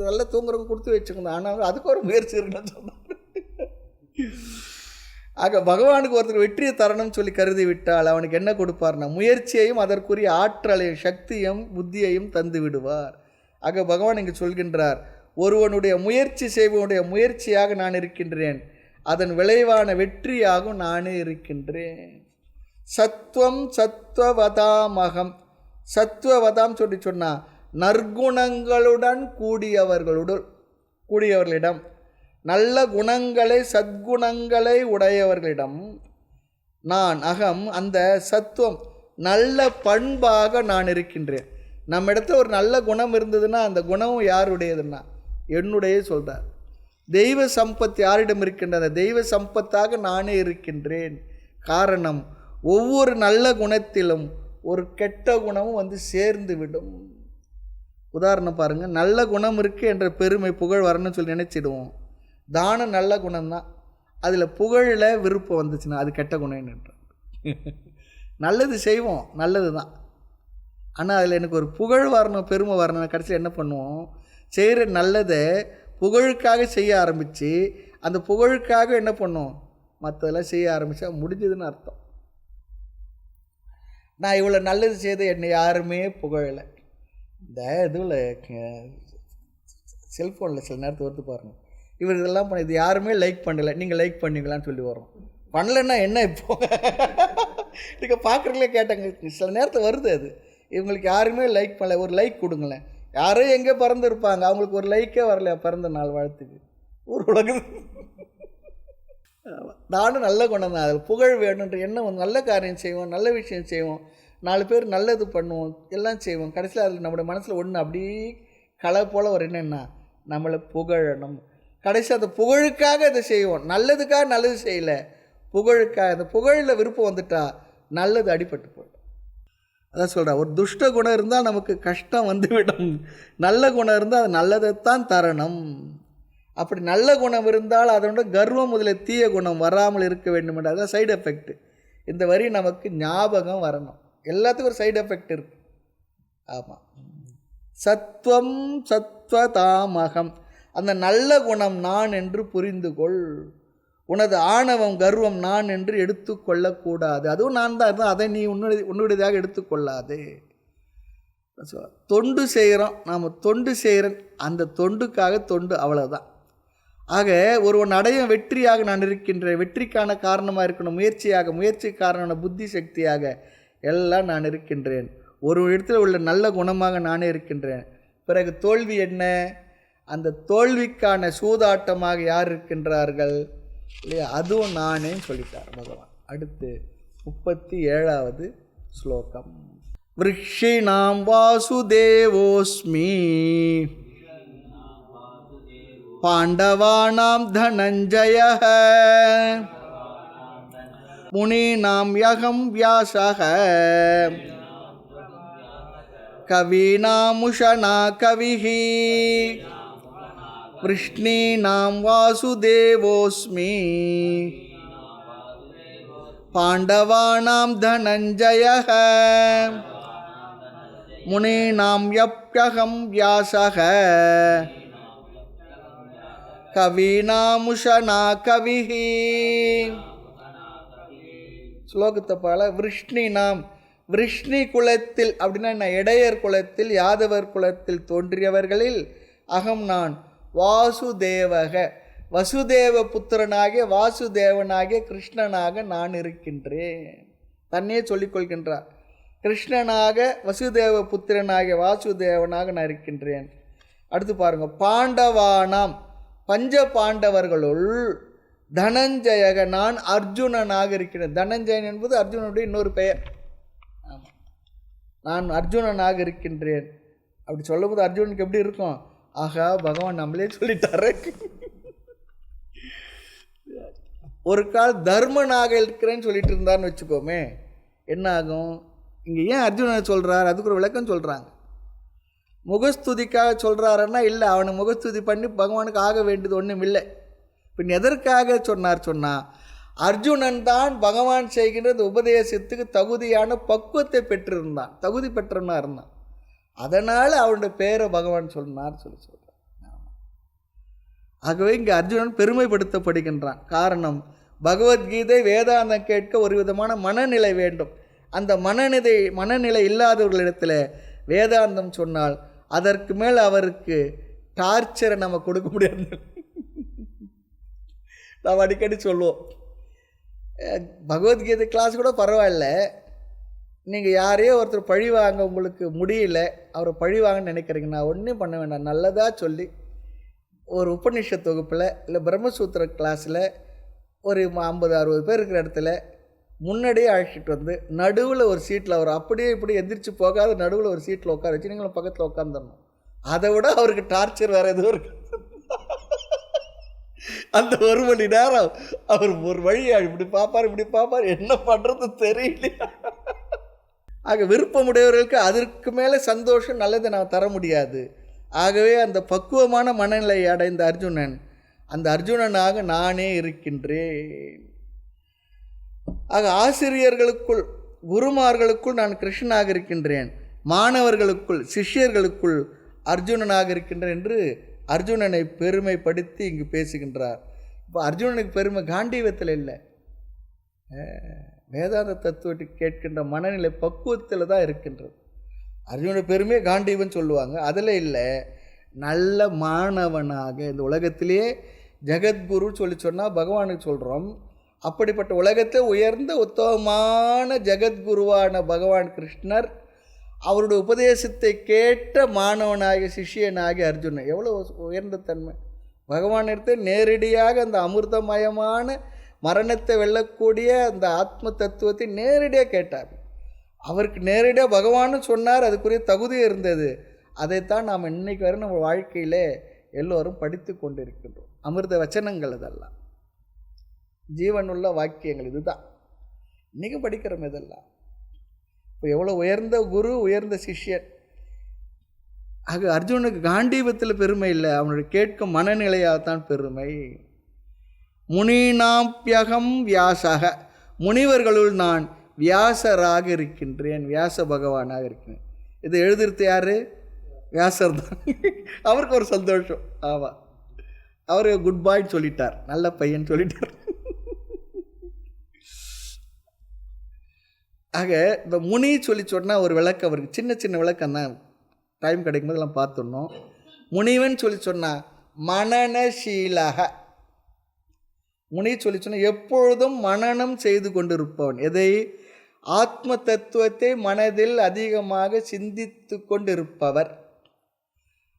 Speaker 1: நல்லா தூங்குறவங்க கொடுத்து வச்சுக்கணும். ஆனால் அதுக்கு ஒரு முயற்சி இருக்குன்னு சொன்னார். ஆக பகவானுக்கு ஒருத்தர் வெற்றியை தரணும்னு கருதி விட்டால் அவனுக்கு என்ன கொடுப்பார்னா, முயற்சியையும் அதற்குரிய ஆற்றலையும் சக்தியும் புத்தியையும் தந்து விடுவார். ஆக பகவான் இங்கு சொல்கின்றார், ஒருவனுடைய முயற்சி செய்வனுடைய முயற்சியாக நான் இருக்கின்றேன், அதன் விளைவான வெற்றியாகவும் நானே இருக்கின்றேன். சத்வம் சத்வவதாமகம். சத்வவதாம் சொன்னால் நற்குணங்களுடன் கூடியவர்களிடம், நல்ல குணங்களை சத்குணங்களை உடையவர்களிடம் நான் அகம், அந்த சத்துவம் நல்ல பண்பாக நான் இருக்கின்றேன். நம்ம இடத்துல ஒரு நல்ல குணம் இருந்ததுன்னா அந்த குணமும் யாருடையதுன்னா என்னுடைய சொல்கிறார். தெய்வ சம்பத்து யாரிடம் இருக்கின்ற, தெய்வ சம்பத்தாக நானே இருக்கின்றேன். காரணம், ஒவ்வொரு நல்ல குணத்திலும் ஒரு கெட்ட குணமும் சேர்ந்து விடும். உதாரணம் பாருங்கள், நல்ல குணம் இருக்குது என்ற பெருமை புகழ் வரணும்னு நினச்சிடுவோம். தானம் நல்ல குணம்தான், அதில் புகழில் விருப்பம் வந்துச்சுன்னா அது கெட்ட குணம்னு. நல்லது செய்வோம், நல்லது தான், ஆனால் அதில் எனக்கு ஒரு புகழ் வரணும், பெருமை வரணும். கடைசியில் என்ன பண்ணுவோம், செய்கிற நல்லதை புகழுக்காக செய்ய ஆரம்பித்து அந்த புகழுக்காக என்ன பண்ணுவோம், மற்றதெல்லாம் செய்ய ஆரம்பித்தா முடிஞ்சதுன்னு அர்த்தம். நான் இவ்வளோ நல்லது செய்த என்னை யாருமே புகழலை. இந்த இதுவில் செல்ஃபோனில் சில நேரத்தை ஒருத்து பாருங்கள், இவர் இதெல்லாம் பண்ண, இது யாருமே லைக் பண்ணலை, நீங்கள் லைக் பண்ணுவீங்களான்னு வரோம். பண்ணலைன்னா என்ன இப்போ நீங்கள் பார்க்குறீங்களே கேட்டாங்க, சில நேரத்தை வருது அது, இவங்களுக்கு யாருமே லைக் பண்ணல, ஒரு லைக் கொடுங்களேன். யாரும் எங்கே பறந்து இருப்பாங்க, அவங்களுக்கு ஒரு லைக்கே வரலையா பிறந்த நாள் வாழ்த்துக்கு, ஊர் உலகுது. நானும் நல்ல குணம் தான், அதில் புகழ் வேணுன்ற எண்ணம், நல்ல காரியம் செய்வோம், நல்ல விஷயம் செய்வோம், 4 பேர் நல்லது பண்ணுவோம், எல்லாம் செய்வோம். கடைசியில் அதில் நம்முடைய மனசில் ஒன்று அப்படியே களை போல் ஒரு என்னென்னா நம்மளை புகழணும். கடைசி அந்த புகழுக்காக அதை செய்வோம், நல்லதுக்காக நல்லது செய்யலை, புகழுக்காக. அந்த புகழில் விருப்பம் வந்துட்டா நல்லது அடிபட்டு போயிடும். அதான் சொல்கிறேன், ஒரு துஷ்ட குணம் இருந்தால் நமக்கு கஷ்டம் வந்துவிடும், நல்ல குணம் இருந்தால் அது நல்லதைத்தான் தரணும். அப்படி நல்ல குணம் இருந்தால் அதனோட கர்வம் முதலில் தீய குணம் வராமல் இருக்க வேண்டும் என்ற, அதுதான் சைடு எஃபெக்ட். இந்த வரி நமக்கு ஞாபகம் வரணும். எல்லாத்துக்கும் ஒரு சைடு எஃபெக்ட் இருக்குது. ஆமாம், சத்வம் சத்வதாமகம், அந்த நல்ல குணம் நான் என்று புரிந்து கொள். உனது ஆணவம் கர்வம் நான் என்று எடுத்துக்கொள்ளக்கூடாது. அதுவும் நான் தான் இருந்தால் அதை நீ உன்னுடையதாக எடுத்துக்கொள்ளாது. தொண்டு செய்கிறோம், நாம் தொண்டு செய்கிறோம், அந்த தொண்டுக்காக தொண்டு, அவ்வளோதான். ஆக ஒருவன் அடையும் வெற்றியாக நான் இருக்கின்றேன், வெற்றிக்கான காரணமாக இருக்கணும், முயற்சி காரணமான புத்தி சக்தியாக எல்லாம் நான் இருக்கின்றேன். ஒரு இடத்துல உள்ள நல்ல குணமாக நானே இருக்கின்றேன். பிறகு தோல்வி என்ன? அந்த தோல்விக்கான சூதாட்டமாக யார் இருக்கின்றார்கள் இல்லையா, அதுவும் நானே சொல்லிட்டார் பகவான். அடுத்து 37வது ஸ்லோகம். விருக்ஷிணாம் வாசுதேவோஸ்மி பாண்டவானாம் தனஞ்சயः முனீனாம் யகம் வியாசः கவீனாமுஷனா கவிः விஷ்ணீனாம் வாசுதேவோஸ்மி பாண்டவானாம் தனஞ்சயः முனீனாம் யப்யகம் வியாசः கவீனாமுஷனா கவிः. ஸ்லோகத்தை பால. விஷ்ணினாம், விஷ்ணி குலத்தில் அப்படின்னா என்ன, இடையர் குலத்தில் யாதவர் குலத்தில் தோன்றியவர்களில் அகம் நான் வாசுதேவக, வசுதேவ புத்திரனாகிய வாசுதேவனாகிய கிருஷ்ணனாக நான் இருக்கின்றேன். தன்னையே சொல்லிக்கொள்கின்றார். கிருஷ்ணனாக வசுதேவ புத்திரனாகிய வாசுதேவனாக நான் இருக்கின்றேன். அடுத்து பாருங்கள். பாண்டவானாம், பஞ்ச பாண்டவர்களுள் தனஞ்சயக, நான் அர்ஜுனனாக இருக்கிறேன். தனஞ்சயன் என்பது அர்ஜுனனுடைய இன்னொரு பெயர். ஆமாம், நான் அர்ஜுனனாக இருக்கின்றேன். அப்படி சொல்லும்போது அர்ஜுனனுக்கு எப்படி இருக்கும்? ஆகா, பகவான் நம்மளே சொல்லிட்டாரு. ஒரு கால் தர்மனாக இருக்கிறேன்னு சொல்லிட்டு இருந்தான்னு வச்சுக்கோமே, என்ன ஆகும்? இங்கே ஏன் அர்ஜுனனை சொல்கிறார்? அதுக்கு ஒரு விளக்கம் சொல்கிறாங்க. முகஸ்துதிக்காக சொல்கிறாருன்னா இல்லை, அவனை முகஸ்துதி பண்ணி பகவானுக்கு ஆக வேண்டியது ஒன்றும் இல்லை. பின் எதற்காக சொன்னால் அர்ஜுனன் தான் பகவான் செய்கின்ற உபதேசத்துக்கு தகுதியான பக்குவத்தை பெற்றிருந்தான், தகுதி பெற்றவனாக இருந்தான். அதனால் அவனுடைய பேரை பகவான் சொன்னார் சொல்கிறார். ஆகவே இங்கே அர்ஜுனன் பெருமைப்படுத்தப்படுகின்றான். காரணம், பகவத்கீதை வேதாந்தம் கேட்க ஒரு விதமான மனநிலை வேண்டும். அந்த மனநிலை இல்லாதவர்களிடத்தில் வேதாந்தம் சொன்னால் அதற்கு மேல் அவருக்கு டார்ச்சரை நம்ம கொடுக்க முடியாது. நாம் அடிக்கடி சொல்லுவோம், பகவத்கீதை கிளாஸ் கூட பரவாயில்ல, நீங்கள் யாரையோ ஒருத்தர் பழி வாங்க உங்களுக்கு முடியல, அவரை பழி வாங்கன்னு நினைக்கிறீங்கன்னா ஒன்றும் பண்ண வேண்டாம். நல்லதாக சொல்லி ஒரு உபநிஷத் வகுப்பில் இல்லை பிரம்மசூத்திர கிளாஸில் ஒரு 50-60 பேர் இருக்கிற இடத்துல முன்னாடியே அழைச்சிட்டு வந்து நடுவில் ஒரு சீட்டில், அவர் அப்படியே இப்படி எந்திரிச்சு போகாத நடுவில் ஒரு சீட்டில் உட்கார வச்சு நீங்களும் பக்கத்தில் உட்காந்துடணும். அதை விட அவருக்கு டார்ச்சர் வேறு எதுவும் இருக்கு. அந்த 1 மணி நேரம் அவர் ஒரு வழியா இப்படி பார்ப்பார், என்ன பண்ணுறது தெரியலையா. ஆக விருப்பமுடையவர்களுக்கு அதற்கு மேலே சந்தோஷம் நல்லதை நான் தர முடியாது. ஆகவே அந்த பக்குவமான மனநிலை அடைந்த அர்ஜுனன், அந்த அர்ஜுனனாக நானே இருக்கின்றேன். ஆக ஆசிரியர்களுக்குள் குருமார்களுக்குள் நான் கிருஷ்ணனாக இருக்கின்றேன், மாணவர்களுக்குள் சிஷ்யர்களுக்குள் அர்ஜுனனாக இருக்கின்றேன் என்று அர்ஜுனனை பெருமைப்படுத்தி இங்கு பேசுகின்றார். இப்போ அர்ஜுனனுக்கு பெருமை காண்டீவத்தில் இல்லை, வேதாந்த தத்துவத்தை கேட்கின்ற மனநிலை பக்குவத்தில் தான் இருக்கின்றது. அர்ஜுனனுடைய பெருமையை காண்டீவன் சொல்லுவாங்க, அதில் இல்லை. நல்ல மாணவனாக இந்த உலகத்திலேயே ஜெகத்குரு சொன்னால் பகவானுக்கு சொல்கிறோம். அப்படிப்பட்ட உலகத்தில் உயர்ந்த உத்தமமான ஜெகத்குருவான பகவான் கிருஷ்ணர் அவருடைய உபதேசத்தை கேட்ட மாணவனாகிய சிஷியனாகிய அர்ஜுனன் எவ்வளோ உயர்ந்த தன்மை. பகவானிடத்தை நேரடியாக அந்த அமிர்தமயமான மரணத்தை வெல்லக்கூடிய அந்த ஆத்ம தத்துவத்தை நேரடியாக கேட்டார். அவருக்கு நேரடியாக பகவான்னு சொன்னார், அதுக்குரிய தகுதி இருந்தது. அதைத்தான் நாம் இன்றைக்கு வரை நம்ம வாழ்க்கையிலே எல்லோரும் படித்து கொண்டிருக்கின்றோம். அமிர்த வச்சனங்கள் அதெல்லாம், ஜீவனுள்ள வாக்கியங்கள் இதுதான் இன்றைக்கும் படிக்கிறோம். இதெல்லாம் இப்போ எவ்வளோ உயர்ந்த குரு, உயர்ந்த சிஷ்யன். ஆக அர்ஜுனுக்கு காண்டீபத்தில் பெருமை இல்லை, அவனுடைய கேட்கும் மனநிலையாகத்தான் பெருமை. முனீனாம்பியகம் வியாசக, முனிவர்களுள் நான் வியாசராக இருக்கின்றேன், வியாச பகவானாக இருக்கிறேன். இது எழுதுறது யார்? வியாசர் தான். அவருக்கு ஒரு சந்தோஷம். ஆமாம், அவர் குட் பாய்ன்னு சொல்லிட்டார், நல்ல பையன் சொல்லிட்டார். ஆக இந்த முனி சொல்லி சொன்னால் ஒரு விளக்கம் அவருக்கு, சின்ன சின்ன விளக்கம் தான், டைம் கிடைக்கும் போதெல்லாம் பார்த்துடணும். முனிவன் சொல்லி சொன்னால் மனனசீலக, முனி சொல்லி சொன்னால் எப்பொழுதும் மனனம் செய்து கொண்டிருப்பவன். எதை? ஆத்ம தத்துவத்தை மனதில் அதிகமாக சிந்தித்து கொண்டிருப்பவர்.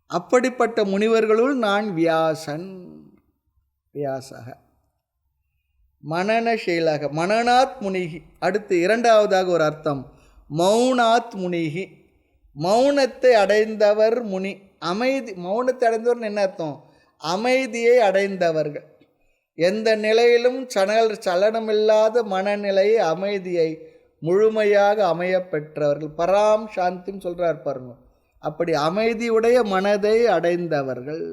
Speaker 1: அப்படிப்பட்ட முனிவர்களுள் நான் வியாசன், வியாசக மனனசீலக, மனநாத் முனிகி. அடுத்து இரண்டாவதாக ஒரு அர்த்தம், மௌனாத் முனிகி, மௌனத்தை அடைந்தவர் முனி. அமைதி, மௌனத்தை அடைந்தவர் என்ன அர்த்தம்? அமைதியை அடைந்தவர்கள். எந்த நிலையிலும் சலனமில்லாத மனநிலை, அமைதியை முழுமையாக அமைய பெற்றவர்கள். பராம் சாந்தின்னு சொல்கிறார் பாருங்க. அப்படி அமைதியுடைய மனதை அடைந்தவர்கள்.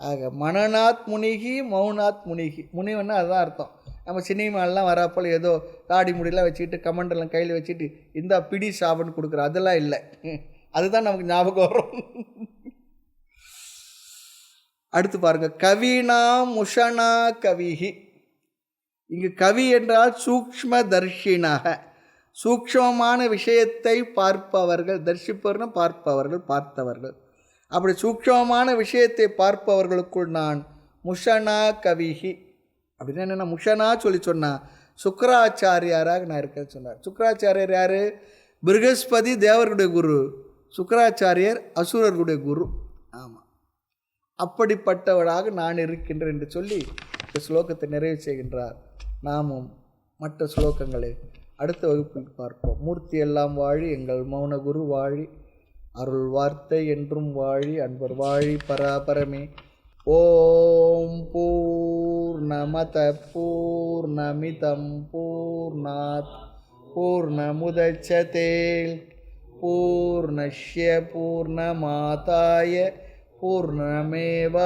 Speaker 1: ஆக மனநாத் முனிகி, மௌனாத் முனிகி. முனிவன்னா அதுதான் அர்த்தம். நம்ம சினிமாலாம் வரப்போல் ஏதோ தாடி முடியெல்லாம் வச்சுக்கிட்டு கமண்டெல்லாம் கையில் வச்சுட்டு இந்த பிடி சாபன்னு கொடுக்குற அதெல்லாம் இல்லை. அதுதான் நமக்கு ஞாபகம் வரும். அடுத்து பாருங்க, கவினா முஷனா கவிஹி. இங்கு கவி என்றால் சூக்ஷ்ம தர்ஷினாக, சூக்ஷ்மமான விஷயத்தை பார்ப்பவர்கள். தர்ஷிப்பவர்னா பார்ப்பவர்கள், பார்த்தவர்கள். அப்படி சூக்ஷ்மமான விஷயத்தை பார்ப்பவர்களுக்குள் நான் முஷனா கவிஹி. அப்படின்னா என்னென்னா, முஷனா சொல்லி சொன்னால் சுக்கராச்சாரியாராக நான் இருக்கேன்னு சொன்னார். சுக்கராச்சாரியர் யார்? பிருகஸ்பதி தேவர்களுடைய குரு, சுக்கராச்சாரியர் அசுரர்களுடைய குரு. ஆமாம், அப்படிப்பட்டவராக நான் இருக்கின்றேன் என்று சொல்லி இந்த ஸ்லோகத்தை நிறைவு செய்கின்றார். நாமும் மற்ற ஸ்லோகங்களை அடுத்த வகுப்பில் பார்ப்போம். மூர்த்தி எல்லாம் வாழி, எங்கள் மௌன குரு வாழி, அருள் வார்த்தை என்றும் வாழி, அன்பர் வாழி, பராபரமே. ஓம் பூர்ணமத பூர்ணமிதம் பூர்ணாத் பூர்ணமுதச்யதே பூர்ணஸ்ய பூர்ணமாதாய பூர்ணமேவாவசிஷ்யதே.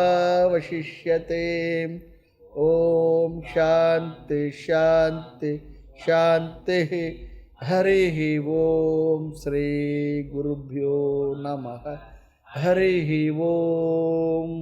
Speaker 1: ஓம் சாந்தி சாந்தி சாந்தி. ஹரி ஓம். ஸ்ரீ குருப்யோ நமः. ஹரி ஓம்.